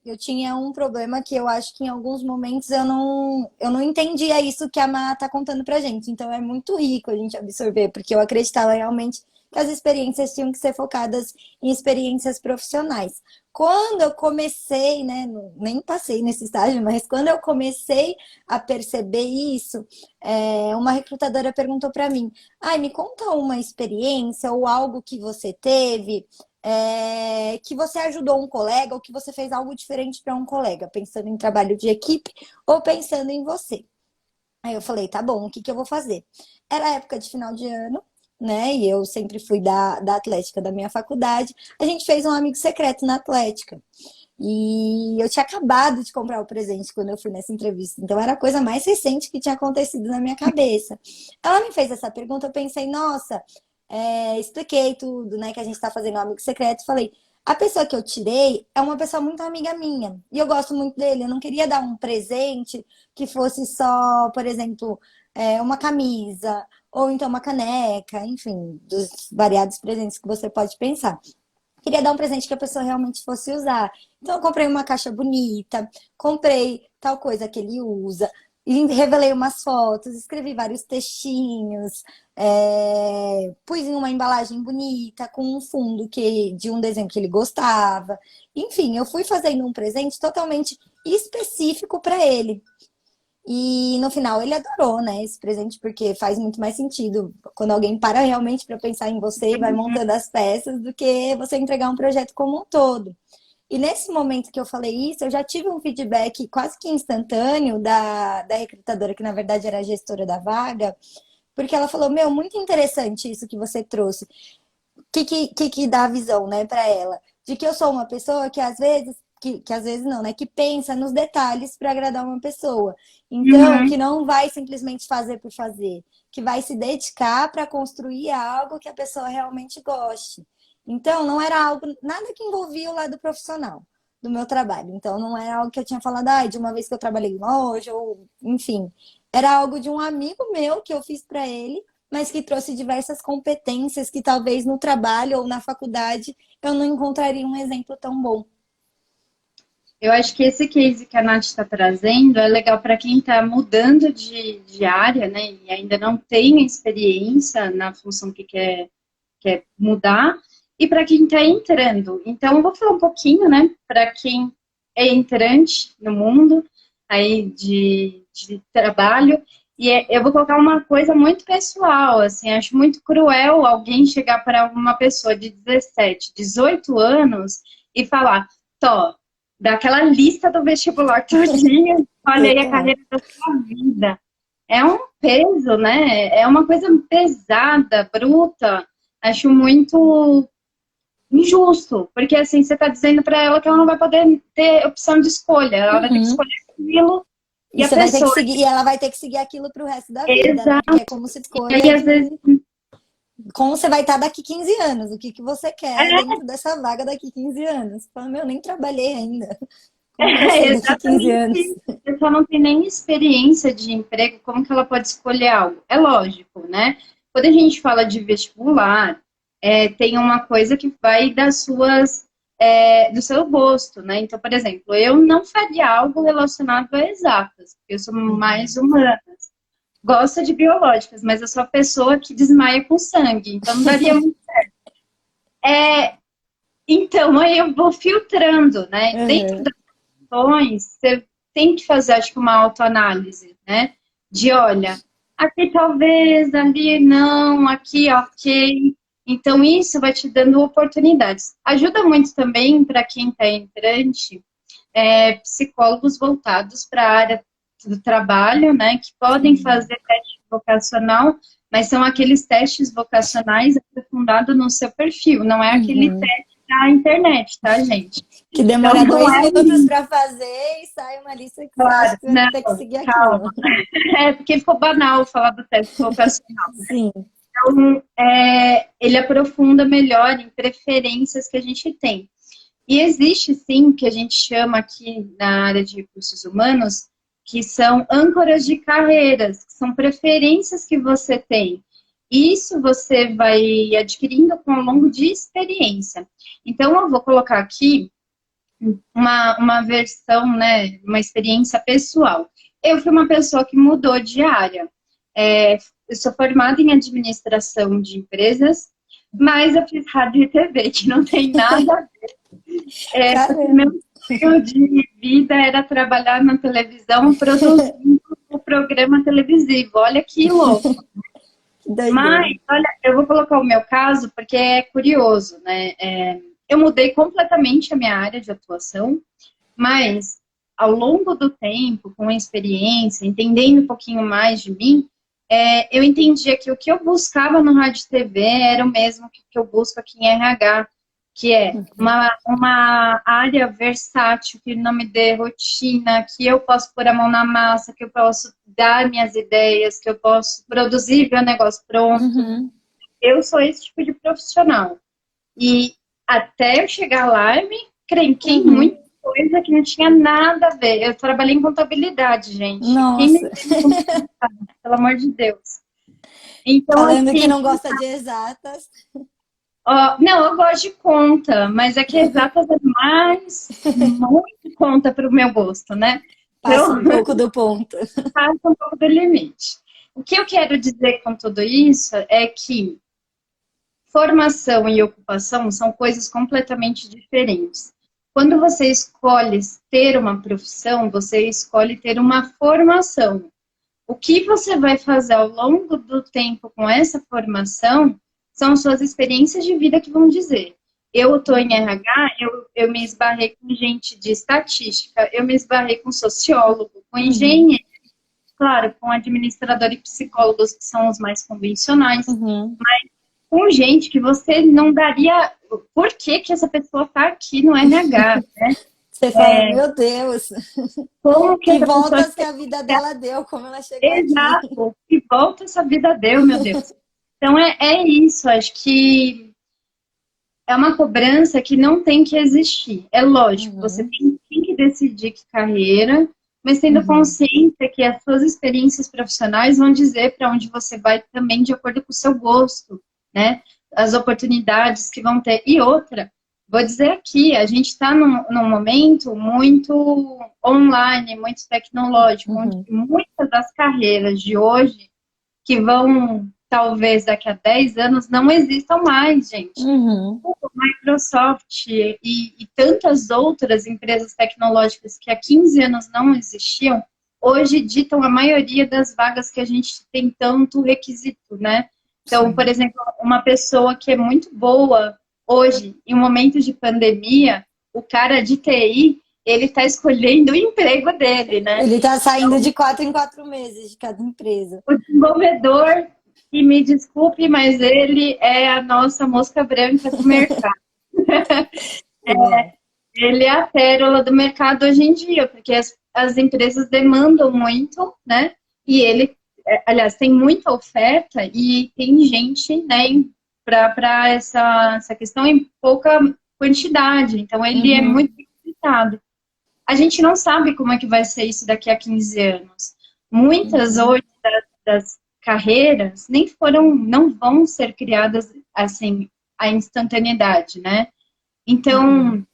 eu tinha um problema que eu acho que em alguns momentos eu não entendia isso que a Má tá contando pra gente. Então é muito rico a gente absorver, porque eu acreditava realmente que as experiências tinham que ser focadas em experiências profissionais. Quando eu comecei, né, nem passei nesse estágio, mas quando eu comecei a perceber isso, uma recrutadora perguntou para mim: ai, me conta uma experiência ou algo que você teve que você ajudou um colega ou que você fez algo diferente para um colega, pensando em trabalho de equipe ou pensando em você. Aí eu falei, tá bom, o que que eu vou fazer? Era época de final de ano, né? E eu sempre fui da Atlética da minha faculdade. A gente fez um amigo secreto na Atlética. E eu tinha acabado de comprar o presente quando eu fui nessa entrevista. Então era a coisa mais recente que tinha acontecido na minha cabeça. Ela me fez essa pergunta, eu pensei, nossa, expliquei tudo, né? Que a gente tá fazendo um amigo secreto. Falei, a pessoa que eu tirei é uma pessoa muito amiga minha. E eu gosto muito dele. Eu não queria dar um presente que fosse só, por exemplo, uma camisa, ou então uma caneca, enfim, dos variados presentes que você pode pensar. Queria dar um presente que a pessoa realmente fosse usar. Então, eu comprei uma caixa bonita, comprei tal coisa que ele usa, e revelei umas fotos, escrevi vários textinhos, pus em uma embalagem bonita, com um fundo de um desenho que ele gostava. Enfim, eu fui fazendo um presente totalmente específico para ele. E no final ele adorou, né, esse presente, porque faz muito mais sentido quando alguém para realmente para pensar em você e vai montando as peças do que você entregar um projeto como um todo. E nesse momento que eu falei isso, eu já tive um feedback quase que instantâneo da recrutadora, que na verdade era a gestora da vaga, porque ela falou: Meu, muito interessante isso que você trouxe. Que dá a visão, né, para ela? De que eu sou uma pessoa que às vezes, que às vezes não, né? Que pensa nos detalhes para agradar uma pessoa. Então, Uhum. que não vai simplesmente fazer por fazer, que vai se dedicar para construir algo que a pessoa realmente goste. Então, não era algo, nada que envolvia o lado profissional do meu trabalho. Então, não era algo que eu tinha falado, de uma vez que eu trabalhei em loja, ou enfim. Era algo de um amigo meu que eu fiz para ele, mas que trouxe diversas competências que talvez no trabalho ou na faculdade eu não encontraria um exemplo tão bom. Eu acho que esse case que a Nath está trazendo é legal para quem está mudando de área, né, e ainda não tem experiência na função que quer mudar, e para quem está entrando. Então, eu vou falar um pouquinho, né, para quem é entrante no mundo aí de trabalho, e eu vou colocar uma coisa muito pessoal, assim, acho muito cruel alguém chegar para uma pessoa de 17, 18 anos e falar, Tó, daquela lista do vestibular todinha, olha aí a Total. carreira da sua vida. É um peso, né? É uma coisa pesada, bruta. Acho muito injusto, porque assim, você está dizendo para ela que ela não vai poder ter opção de escolha, ela vai ter que Uhum. escolher aquilo E e a você vai ter que pessoa. seguir, e ela vai ter que seguir aquilo pro resto da vida, né? Exato. Porque é como se E aí, escolha às vezes, como você vai estar daqui 15 anos, o que que você quer é, dentro dessa vaga daqui 15 anos. Você fala, meu, nem trabalhei ainda. Como que eu sei daqui 15 exatamente anos? isso. A pessoa não tem nem experiência de emprego, como que ela pode escolher algo? É lógico, né? Quando a gente fala de vestibular, tem uma coisa que vai do seu gosto, né? Então, por exemplo, eu não faria algo relacionado a exatas, porque eu sou mais Uhum. humanas. Gosto de biológicas, mas eu sou a pessoa que desmaia com sangue, então não daria muito. Então, aí eu vou filtrando, né? Dentro Uhum. você tem que fazer, acho que, uma autoanálise, né? De, olha, aqui talvez, ali não, aqui ok. Então, isso vai te dando oportunidades. Ajuda muito também para quem está entrante, psicólogos voltados para a área do trabalho, né? Que podem Sim. fazer teste vocacional, mas são aqueles testes vocacionais aprofundados no seu perfil, não é aquele Uhum. teste da internet, tá, gente? Que Então, demora não 2 minutos para fazer e sai uma lista que você acha claro, que você vai não, ter que seguir calma. aquilo. Porque ficou banal falar do teste vocacional. Sim. Então, ele aprofunda melhor em preferências que a gente tem. E existe, sim, o que a gente chama aqui na área de recursos humanos, que são âncoras de carreiras, que são preferências que você tem. Isso você vai adquirindo ao longo de experiência. Então, eu vou colocar aqui uma versão, né, uma experiência pessoal. Eu fui uma pessoa que mudou de área. Eu sou formada em administração de empresas, mas eu fiz rádio e TV, que não tem nada, porque meu Caramba, sonho de vida era trabalhar na televisão produzindo o programa televisivo. Olha que louco. que doideira. Mas, olha, eu vou colocar o meu caso porque é curioso, né? eu mudei completamente a minha área de atuação, mas ao longo do tempo, com a experiência, entendendo um pouquinho mais de mim, eu entendia que o que eu buscava no Rádio TV era o mesmo que eu busco aqui em RH, que é uma área versátil, que não me dê rotina, que eu posso pôr a mão na massa, que eu posso dar minhas ideias, que eu posso produzir meu negócio pronto. Uhum. Eu sou esse tipo de profissional. E até eu chegar lá, eu me crenquei em muita coisa que não tinha nada a ver. Eu trabalhei em contabilidade, gente. Quem me Nossa, vê em contabilidade, pelo amor de Deus. Então, falando que assim, não gosta de exatas. ó, não, eu gosto de conta, mas é que exatas é mais, muito conta para o meu gosto, né? Passa Então, um pouco do ponto. passa um pouco do limite. O que eu quero dizer com tudo isso é que formação e ocupação são coisas completamente diferentes. Quando você escolhe ter uma profissão, você escolhe ter uma formação. O que você vai fazer ao longo do tempo com essa formação são suas experiências de vida que vão dizer. Eu estou em RH, eu me esbarrei com gente de estatística, eu me esbarrei com sociólogo, com Uhum, engenheiro, claro, com administrador e psicólogos, que são os mais convencionais, uhum. com gente que você não daria. Por que, que essa pessoa está aqui no RH? Você fala, meu Deus, Como que que essa pessoa voltas que a vida dela deu, como ela chegou aqui. exato, que volta essa vida deu, meu Deus. Então é isso, acho que é uma cobrança que não tem que existir. É lógico, você Uhum, tem que decidir que carreira, mas tendo uhum, consciência que as suas experiências profissionais vão dizer para onde você vai também de acordo com o seu gosto, né? As oportunidades que vão ter. E outra, vou dizer aqui, a gente está num momento muito online, muito tecnológico, onde uhum, muitas das carreiras de hoje que vão, talvez daqui a 10 anos, não existam mais, gente. uhum, Google, Microsoft e tantas outras empresas tecnológicas que há 15 anos não existiam, hoje ditam a maioria das vagas que a gente tem tanto requisito, né? Então, por sim. exemplo, uma pessoa que é muito boa hoje, em um momento de pandemia, o cara de TI, ele está escolhendo o emprego dele, né? Ele tá saindo de 4 em 4 meses de cada empresa. O desenvolvedor, e me desculpe, mas ele é a nossa mosca branca do mercado. É. Ele é a pérola do mercado hoje em dia, porque as empresas demandam muito, né? E ele, aliás, tem muita oferta e tem gente, né, para essa questão em pouca quantidade. Então, ele é Uhum, muito requisitado. A gente não sabe como é que vai ser isso daqui a 15 anos. Muitas uhum, hoje das carreiras nem foram, não vão ser criadas assim, a instantaneidade, né? uhum. Então,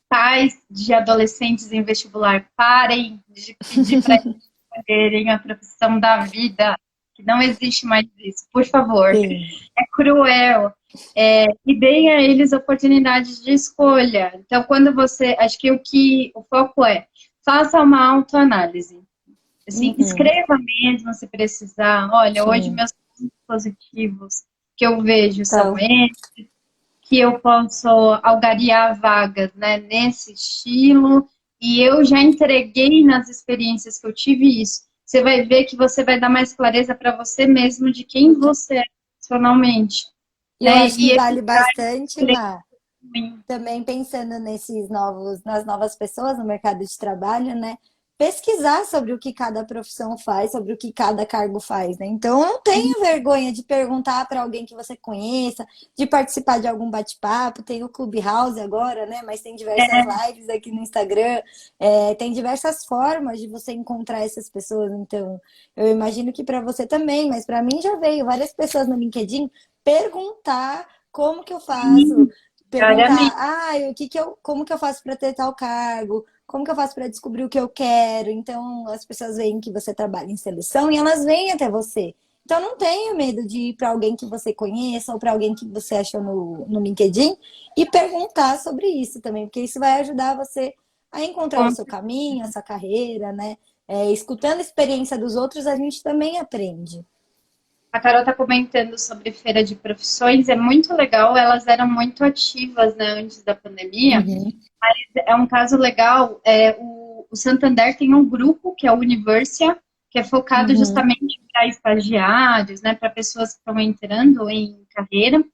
pais de adolescentes em vestibular, parem de pedir para escolherem a profissão da vida, que não existe mais isso, por favor. Sim. É cruel. E deem a eles oportunidades de escolha. Então, quando você. Acho que o foco é faça uma autoanálise. Assim, Uhum, escreva mesmo se precisar. Olha, hoje sim. meus pontos positivos que eu vejo são Então, esses, que eu posso algariar vagas, né, nesse estilo, e eu já entreguei nas experiências que eu tive isso. Você vai ver que você vai dar mais clareza para você mesmo de quem você é profissionalmente, e eu né? acho que E vale evitar bastante, escolher Má, ruim. também pensando nas novas pessoas no mercado de trabalho, né? Pesquisar sobre o que cada profissão faz, sobre o que cada cargo faz, né? Então, não tenha vergonha de perguntar para alguém que você conheça, de participar de algum bate-papo. Tem o Clubhouse agora, né? Mas tem diversas lives aqui no Instagram. Tem diversas formas de você encontrar essas pessoas. Então, eu imagino que para você também, mas para mim já veio várias pessoas no LinkedIn perguntar como que eu faço, perguntar, Diariamente. como que eu faço para ter tal cargo? Como que eu faço para descobrir o que eu quero? Então, as pessoas veem que você trabalha em seleção e elas vêm até você. Então, não tenha medo de ir para alguém que você conheça ou para alguém que você achou no LinkedIn e perguntar sobre isso também, porque isso vai ajudar você a encontrar o seu caminho, a sua carreira, né? Escutando a experiência dos outros, a gente também aprende. A Carol está comentando sobre feira de profissões, é muito legal, elas eram muito ativas, né, antes da pandemia. Uhum, É um caso legal, o Santander tem um grupo, que é o Universia, que é focado uhum, justamente para estagiários, né, para pessoas que estão entrando em carreira.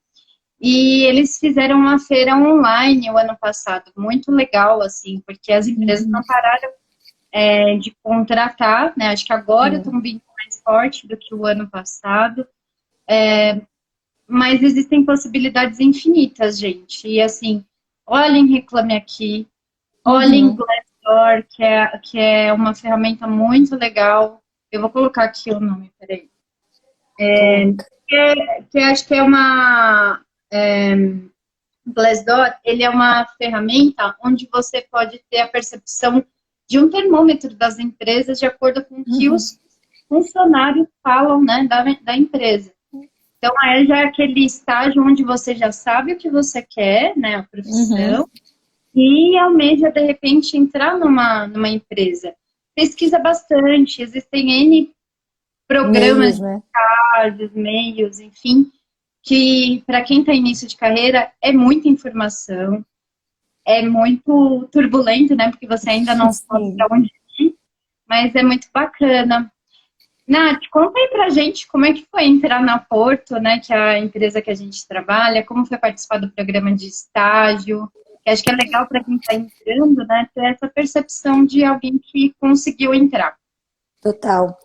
E eles fizeram uma feira online o ano passado, muito legal, assim, porque as empresas uhum, não pararam de contratar, né? Acho que agora estão vindo mais forte do que o ano passado, mas existem possibilidades infinitas, gente. E assim, olhem Reclame Aqui, olhem uhum. Glassdoor, que é uma ferramenta muito legal. Eu vou colocar aqui o nome, peraí. Coloca. Que acho que é uma. Glassdoor, ele é uma ferramenta onde você pode ter a percepção de um termômetro das empresas de acordo com o que Uhum, os funcionários falam, né, da empresa. Então, aí já é aquele estágio onde você já sabe o que você quer, né, a uhum. profissão, e almeja, de repente, entrar numa empresa. Pesquisa bastante, existem N programas Meios, de né? estágios, meios, enfim, que para quem está início de carreira é muita informação, é muito turbulento, né? Porque você ainda não sabe para Sim. onde ir, mas é muito bacana. Nath, conta aí pra gente como é que foi entrar na Porto, né? Que é a empresa que a gente trabalha, como foi participar do programa de estágio, que acho que é legal para quem está entrando, né? Ter essa percepção de alguém que conseguiu entrar. Total.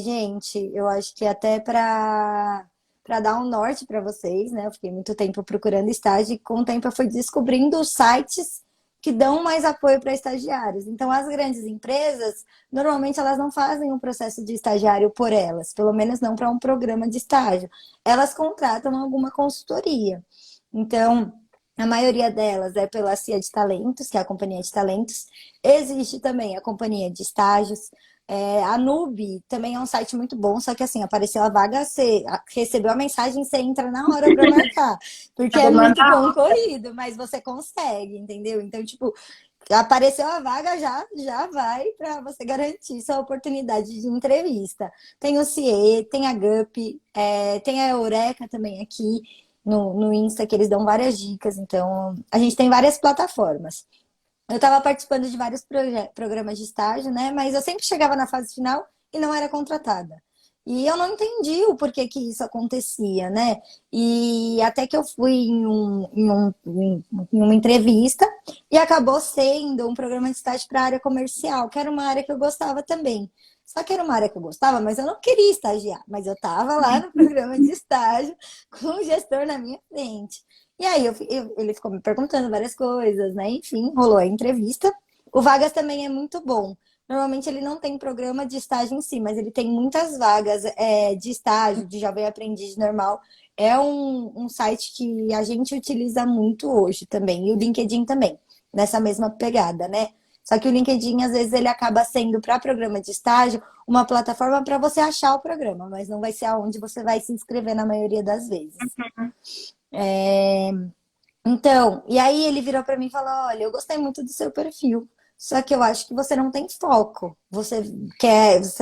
Gente, eu acho que até para dar um norte para vocês, né? Eu fiquei muito tempo procurando estágio e com o tempo eu fui descobrindo os sites que dão mais apoio para estagiários. Então, as grandes empresas, normalmente elas não fazem um processo de estagiário por elas, pelo menos não para um programa de estágio. Elas contratam alguma consultoria. Então, a maioria delas é pela CIA de Talentos, que é a companhia de talentos. Existe também a companhia de estágios. A Nube também é um site muito bom, só que assim, apareceu a vaga, você recebeu a mensagem, você entra na hora para marcar, porque A é demanda muito concorrido, mas você consegue, entendeu? Então, tipo, apareceu a vaga, já vai para você garantir sua oportunidade de entrevista. Tem o CIE, tem a GUP, tem a Eureka também aqui no Insta, que eles dão várias dicas, então a gente tem várias plataformas. Eu estava participando de vários programas de estágio, né? Mas eu sempre chegava na fase final e não era contratada. E eu não entendi o porquê que isso acontecia, né? E até que eu fui em uma entrevista e acabou sendo um programa de estágio para a área comercial, que era uma área que eu gostava também. Só que era uma área que eu gostava, mas eu não queria estagiar. Mas eu estava lá no programa de estágio com o gestor na minha frente. E aí ele ficou me perguntando várias coisas, né? Enfim, rolou a entrevista. O Vagas também é muito bom. Normalmente ele não tem programa de estágio em si, mas ele tem muitas vagas de estágio, de jovem aprendiz normal. É um site que a gente utiliza muito hoje também, e o LinkedIn também, nessa mesma pegada, né? Só que o LinkedIn, às vezes, ele acaba sendo para programa de estágio uma plataforma para você achar o programa, mas não vai ser aonde você vai se inscrever na maioria das vezes. É, Então, e aí ele virou para mim e falou: Olha, eu gostei muito do seu perfil, só que eu acho que você não tem foco. Você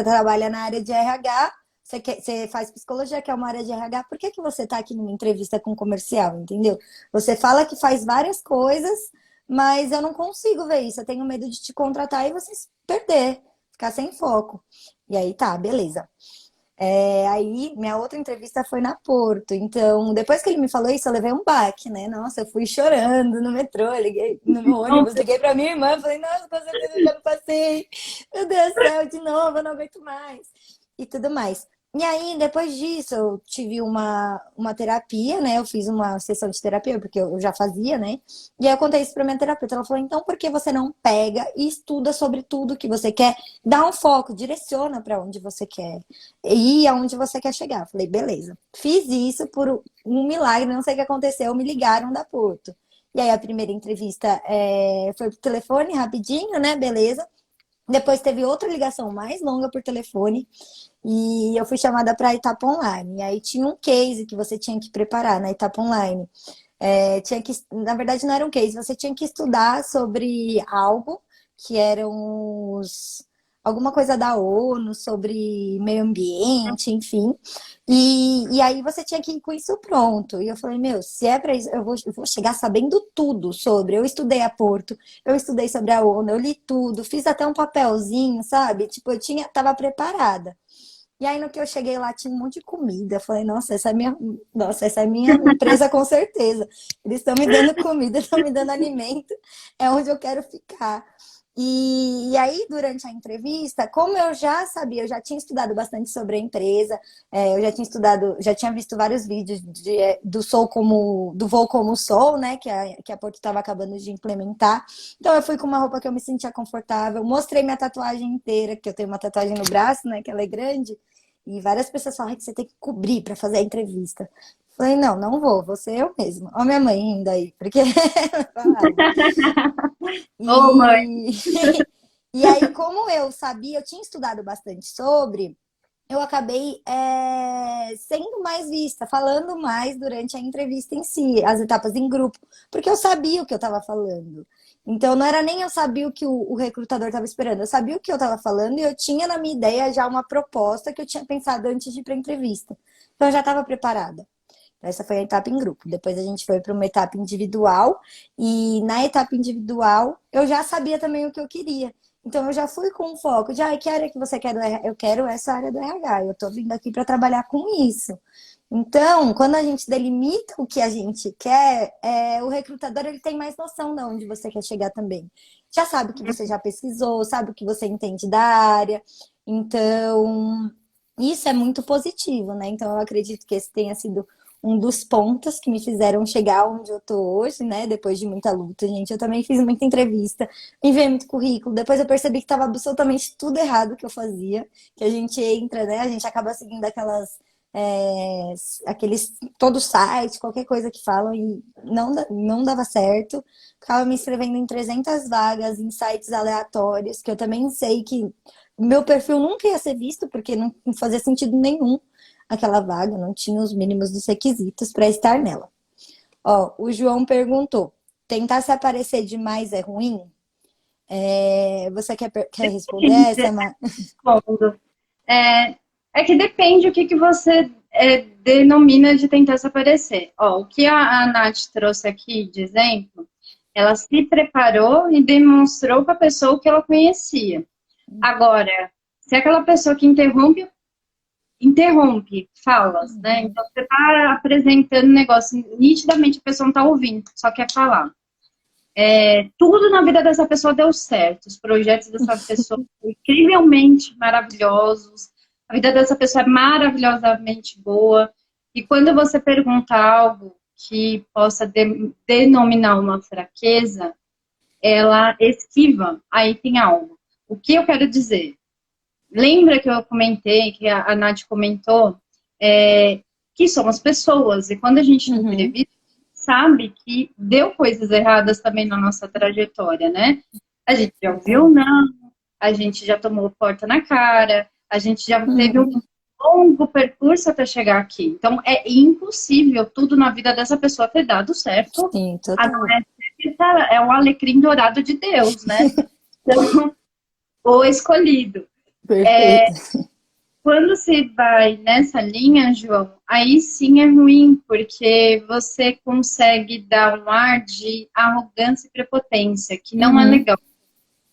trabalha na área de RH, você faz psicologia, que é uma área de RH, por que que você está aqui numa entrevista com comercial, entendeu? Você fala que faz várias coisas, mas eu não consigo ver isso. Eu tenho medo de te contratar e você se perder, ficar sem foco. E aí tá, beleza. Aí, minha outra entrevista foi na Porto. Então, depois que ele me falou isso, eu levei um baque, né? Nossa, eu fui chorando no metrô, liguei no ônibus, liguei pra minha irmã, falei, nossa, com certeza eu já não passei. Meu Deus do céu, de novo, eu não aguento mais. E tudo mais. E aí, depois disso, eu tive uma terapia, né? Eu fiz uma sessão de terapia, porque eu já fazia, né? E aí eu contei isso pra minha terapeuta. Ela falou, então por que você não pega e estuda sobre tudo que você quer? Dá um foco, direciona pra onde você quer ir aonde você quer chegar. Falei, beleza. Fiz isso por um milagre, não sei o que aconteceu, me ligaram da Porto. E aí a primeira entrevista foi por telefone, rapidinho, né? Beleza. Depois teve outra ligação mais longa por telefone e eu fui chamada para a etapa online. E aí tinha um case que você tinha que preparar na etapa online. Na verdade, não era um case, você tinha que estudar sobre algo que eram alguma coisa da ONU sobre meio ambiente, enfim. E aí você tinha que ir com isso pronto. E eu falei, meu, se é para isso, eu vou chegar sabendo tudo sobre. Eu estudei a Porto, eu estudei sobre a ONU, eu li tudo, fiz até um papelzinho, sabe? Tipo, tava preparada. E aí, no que eu cheguei lá, tinha um monte de comida. Eu falei, nossa, essa é minha empresa com certeza. Eles estão me dando comida, estão me dando alimento, é onde eu quero ficar. E aí, durante a entrevista, como eu já sabia, eu já tinha estudado bastante sobre a empresa, eu já tinha estudado, já tinha visto vários vídeos do Voo Como Sou, né, que a Porto estava acabando de implementar. Então, eu fui com uma roupa que eu me sentia confortável, mostrei minha tatuagem inteira, que eu tenho uma tatuagem no braço, né, que ela é grande, e várias pessoas falam que você tem que cobrir para fazer a entrevista. Falei, não, não vou ser eu mesma. Ó, minha mãe ainda aí, porque ela falava. Ô, mãe. E, e aí, como eu sabia, eu tinha estudado bastante sobre, eu acabei sendo mais vista, falando mais durante a entrevista em si, as etapas em grupo, porque eu sabia o que eu estava falando. Então, não era nem eu sabia o que o recrutador estava esperando, eu sabia o que eu estava falando e eu tinha na minha ideia já uma proposta que eu tinha pensado antes de ir para a entrevista. Então, eu já estava preparada. Essa foi a etapa em grupo. Depois a gente foi para uma etapa individual. E na etapa individual, eu já sabia também o que eu queria. Então, eu já fui com um foco de, que área que você quer do RH? Eu quero essa área do RH. Eu tô vindo aqui para trabalhar com isso. Então, quando a gente delimita o que a gente quer, o recrutador ele tem mais noção de onde você quer chegar também. Já sabe o que você já pesquisou, sabe o que você entende da área. Então, isso é muito positivo, né? Então, eu acredito que esse tenha sido um dos pontos que me fizeram chegar onde eu tô hoje, né? Depois de muita luta, gente. Eu também fiz muita entrevista, enviei muito currículo. Depois eu percebi que estava absolutamente tudo errado que eu fazia. Que a gente entra, né? A gente acaba seguindo todo site, qualquer coisa que falam e não dava certo. Ficava me inscrevendo em 300 vagas, em sites aleatórios, que eu também sei que meu perfil nunca ia ser visto, porque não fazia sentido nenhum aquela vaga, não tinha os mínimos dos requisitos para estar nela. Ó, o João perguntou: tentar se aparecer demais é ruim? Você quer responder essa, Mar? Respondo. É que depende o que você denomina de tentar se aparecer. Ó, o que a Nath trouxe aqui de exemplo, ela se preparou e demonstrou para a pessoa o que ela conhecia. Agora, se é aquela pessoa que interrompe falas, né? Então você está apresentando um negócio, nitidamente a pessoa não está ouvindo, só quer falar. Tudo na vida dessa pessoa deu certo, os projetos dessa pessoa são incrivelmente maravilhosos, a vida dessa pessoa é maravilhosamente boa, e quando você pergunta algo que possa denominar uma fraqueza, ela esquiva, aí tem algo. O que eu quero dizer? Lembra que eu comentei, que a Nath comentou, que somos pessoas, e quando a gente entrevista, sabe que deu coisas erradas também na nossa trajetória, né? A gente já ouviu não, a gente já tomou porta na cara, a gente já teve um longo percurso até chegar aqui. Então, é impossível tudo na vida dessa pessoa ter dado certo. Sim, É o alecrim dourado de Deus, né? Então, o escolhido. perfeito. Quando se vai nessa linha, João, aí sim é ruim, porque você consegue dar um ar de arrogância e prepotência, que não é legal.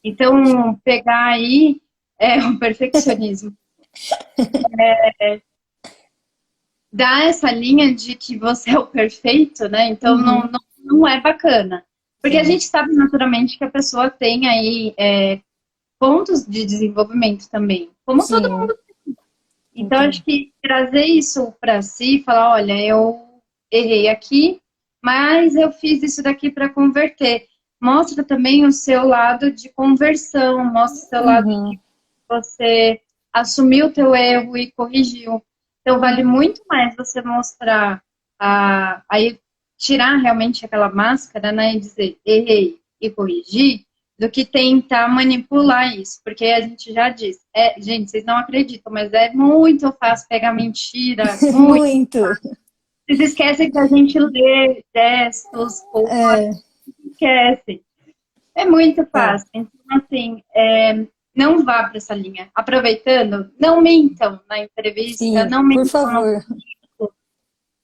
Então, pegar aí o perfeccionismo. Dar essa linha de que você é o perfeito, né? Então, não é bacana. Porque a gente sabe naturalmente que a pessoa tem aí pontos de desenvolvimento também, como todo mundo. Então, acho que trazer isso para si, falar, olha, eu errei aqui, mas eu fiz isso daqui para converter. Mostra também o seu lado de conversão, mostra o seu lado de você assumiu o teu erro e corrigiu. Então, vale muito mais você mostrar, aí tirar realmente aquela máscara, né, e dizer, errei e corrigir, do que tentar manipular isso, porque a gente já disse, gente, vocês não acreditam, mas é muito fácil pegar mentira, muito. Vocês esquecem que a gente lê gestos, esquecem. É muito fácil. Então, assim, não vá para essa linha. Aproveitando, não mintam na entrevista, Sim, não por mintam no favor. currículo,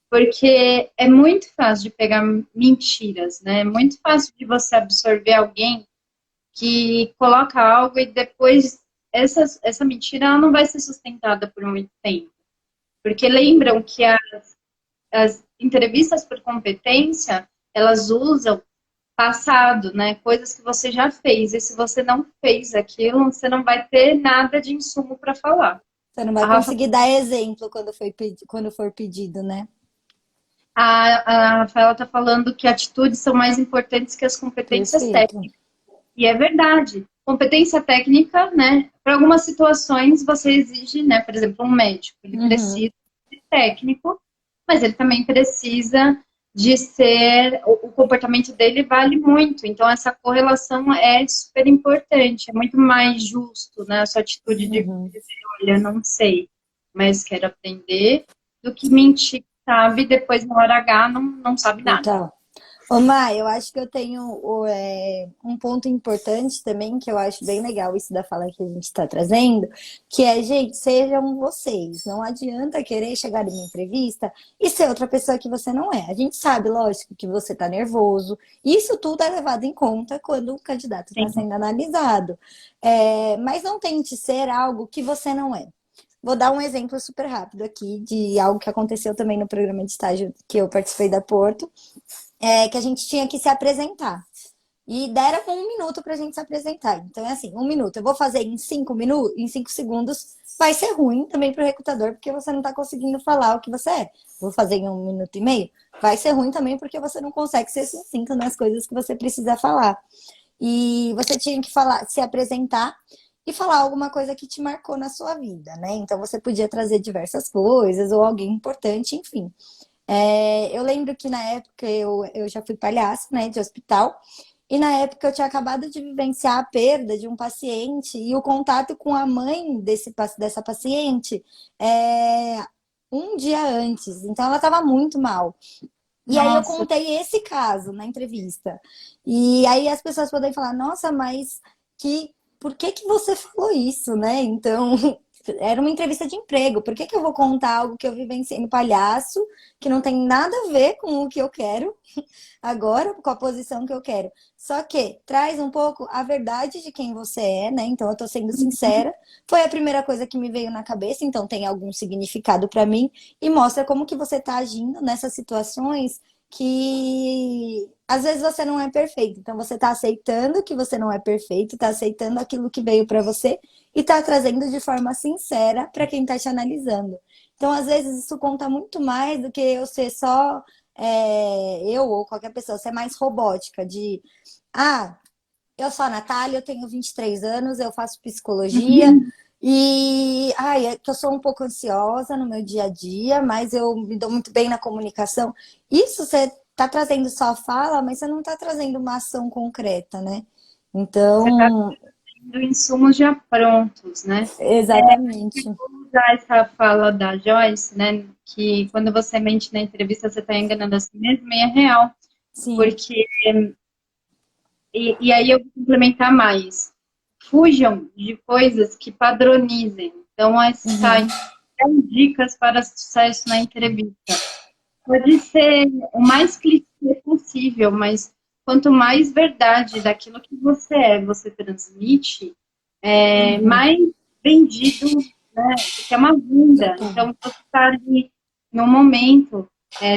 porque é muito fácil de pegar mentiras, né? É muito fácil de você absorver alguém que coloca algo e depois essa mentira ela não vai ser sustentada por muito tempo. Porque lembram que as entrevistas por competência, elas usam passado, né? Coisas que você já fez. E se você não fez aquilo, você não vai ter nada de insumo para falar. Você não vai A Rafa, conseguir dar exemplo quando for pedido, né? a Rafaela está falando que atitudes são mais importantes que as competências Perfeito. técnicas. E é verdade. Competência técnica, né? Para algumas situações você exige, né? Por exemplo, um médico, ele Uhum. precisa de técnico, mas ele também precisa de ser, o comportamento dele vale muito. Então essa correlação é super importante, é muito mais justo, né? A sua atitude de Uhum. dizer, olha, não sei, mas quero aprender, do que mentir, sabe? Depois na hora H não sabe nada. Total. Ô, Mai, eu acho que eu tenho um ponto importante também, que eu acho bem legal isso da fala que a gente está trazendo, que é, gente, sejam vocês. Não adianta querer chegar em uma entrevista e ser outra pessoa que você não é. A gente sabe, lógico, que você está nervoso. Isso tudo é levado em conta quando o candidato está Sim. sendo analisado. Mas não tente ser algo que você não é. Vou dar um exemplo super rápido aqui de algo que aconteceu também no programa de estágio que eu participei da Porto, que a gente tinha que se apresentar. E deram 1 minuto pra gente se apresentar. Então é assim, 1 minuto. Eu vou fazer em 5 minutos, em 5 segundos, vai ser ruim também pro recrutador, porque você não tá conseguindo falar o que você é. Vou fazer em 1 minuto e meio, vai ser ruim também, porque você não consegue ser sucinto nas coisas que você precisa falar. E você tinha que falar, se apresentar e falar alguma coisa que te marcou na sua vida, né? Então você podia trazer diversas coisas ou alguém importante, enfim. Eu lembro que na época eu já fui palhaça, né, de hospital, e na época eu tinha acabado de vivenciar a perda de um paciente e o contato com a mãe dessa paciente é, um dia antes. Então ela estava muito mal. E aí eu Nossa, contei esse caso na entrevista. E aí as pessoas podem falar, nossa, mas por que que você falou isso, né? Então, era uma entrevista de emprego. Por que que eu vou contar algo que eu vivenciei no palhaço, que não tem nada a ver com o que eu quero agora, com a posição que eu quero? Só que traz um pouco a verdade de quem você é, né? Então, eu tô sendo sincera. Foi a primeira coisa que me veio na cabeça, então tem algum significado para mim e mostra como que você tá agindo nessas situações que às vezes você não é perfeito. Então você está aceitando que você não é perfeito, está aceitando aquilo que veio para você e está trazendo de forma sincera para quem está te analisando. Então às vezes isso conta muito mais do que eu ser só eu ou qualquer pessoa ser mais robótica de eu sou a Natália, eu tenho 23 anos, eu faço psicologia e é que eu sou um pouco ansiosa no meu dia a dia, mas eu me dou muito bem na comunicação. Isso você está trazendo só fala, mas você não está trazendo uma ação concreta, né? você está Então, tendo insumos já prontos, né? exatamente. Vou usar essa fala da Joyce, né? Que quando você mente na entrevista, você está enganando a si mesmo, e é real. Sim. Porque, e aí eu vou complementar mais. Fujam de coisas que padronizem. Então, essa Uhum. são dicas para sucesso na entrevista. Pode ser o mais clichê possível, mas quanto mais verdade daquilo que você transmite, Uhum. mais vendido, né? Porque é uma venda. Total. Então, você está ali no momento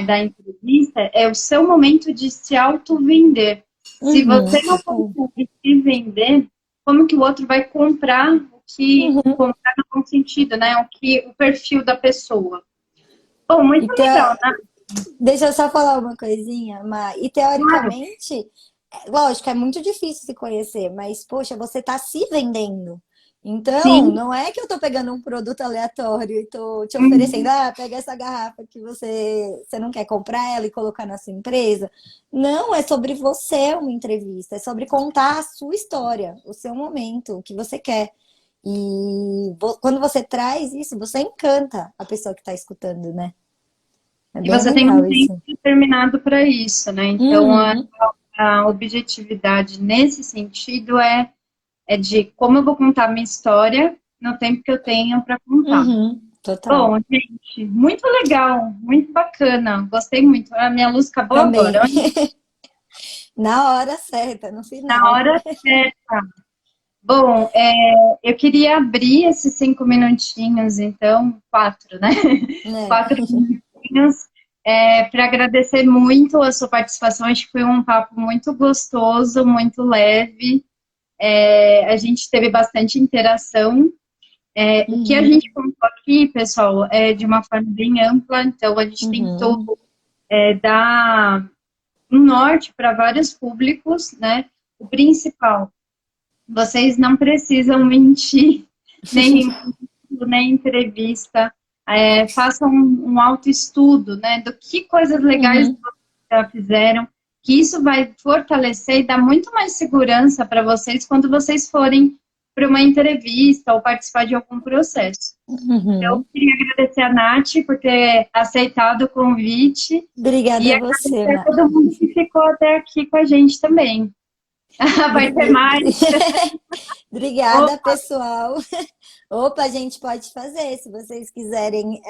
da entrevista, é o seu momento de se auto-vender. Se Uhum. você não Total. consegue se vender, como que o outro vai comprar o que Uhum. comprar no bom sentido, né? O perfil da pessoa. Bom, muito Então, legal, né? deixa eu só falar uma coisinha, mas e Claro. teoricamente, lógico, é muito difícil se conhecer, mas poxa, você tá se vendendo. Então, Sim. não é que eu tô pegando um produto aleatório e tô te oferecendo, Uhum. pega essa garrafa que você não quer comprar ela e colocar na sua empresa. Não, é sobre você uma entrevista, é sobre contar a sua história, o seu momento, o que você quer. E quando você traz isso, você encanta a pessoa que tá escutando, né? É E bem você tem legal um tempo isso. determinado para isso, né? Então, Uhum. a objetividade nesse sentido é É de como eu vou contar a minha história no tempo que eu tenho para contar. Uhum, total. Bom, gente, muito legal, muito bacana. Gostei muito. A minha luz acabou Também. agora. Na hora certa, no Na final. hora certa. Bom, eu queria abrir esses 5 minutinhos, então, quatro, né? Né? 4 minutinhos, para agradecer muito a sua participação. Acho que foi um papo muito gostoso, muito leve. A gente teve bastante interação. O que a Uhum, gente contou aqui, pessoal, é de uma forma bem ampla, então a gente tentou uhum, dar um norte para vários públicos, né? O principal, vocês não precisam mentir, nem em curso, nem em entrevista. Façam um autoestudo, né? Do que coisas legais uhum, vocês já fizeram, que isso vai fortalecer e dar muito mais segurança para vocês quando vocês forem para uma entrevista ou participar de algum processo. Eu uhum. queria agradecer a Nath por ter aceitado o convite e Obrigada a você, agradecer a Má. todo mundo que ficou até aqui com a gente também. Vai ter Bri- mais. Obrigada, pessoal. Opa, a gente pode fazer, se vocês quiserem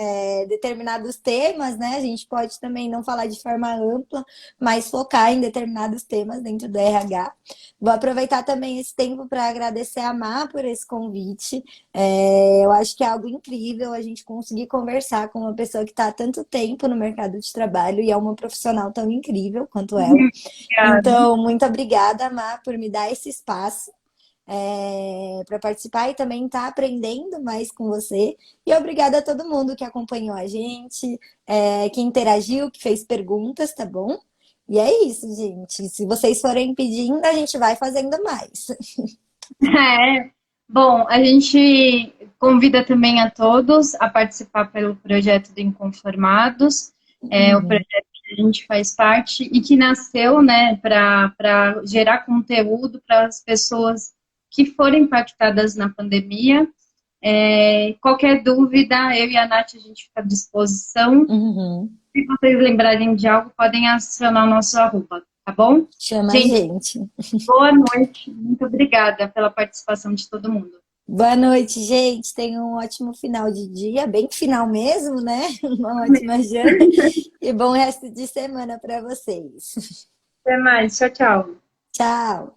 determinados temas, né? A gente pode também não falar de forma ampla, mas focar em determinados temas dentro do RH. Vou aproveitar também esse tempo para agradecer a Má por esse convite. Eu acho que é algo incrível a gente conseguir conversar com uma pessoa que está há tanto tempo no mercado de trabalho e é uma profissional tão incrível quanto ela. Obrigada. Então, muito obrigada, Má, por me dar esse espaço para participar e também estar aprendendo mais com você. E obrigada a todo mundo que acompanhou a gente, que interagiu, que fez perguntas, tá bom? E é isso, gente. Se vocês forem pedindo, a gente vai fazendo mais. É. Bom, a gente convida também a todos a participar pelo projeto do Inconformados, o Uhum, projeto que a gente faz parte e que nasceu, né, para gerar conteúdo para as pessoas que forem impactadas na pandemia. Qualquer dúvida, eu e a Nath, a gente fica à disposição. uhum. Se vocês lembrarem de algo, podem acionar o nosso arroba, tá bom? Chama a Gente, gente. boa noite. Muito obrigada pela participação de todo mundo. Boa noite, gente. Tenham um ótimo final de dia, bem final mesmo, né? Uma ótima janta e bom resto de semana para vocês. Até mais. Tchau, tchau. Tchau.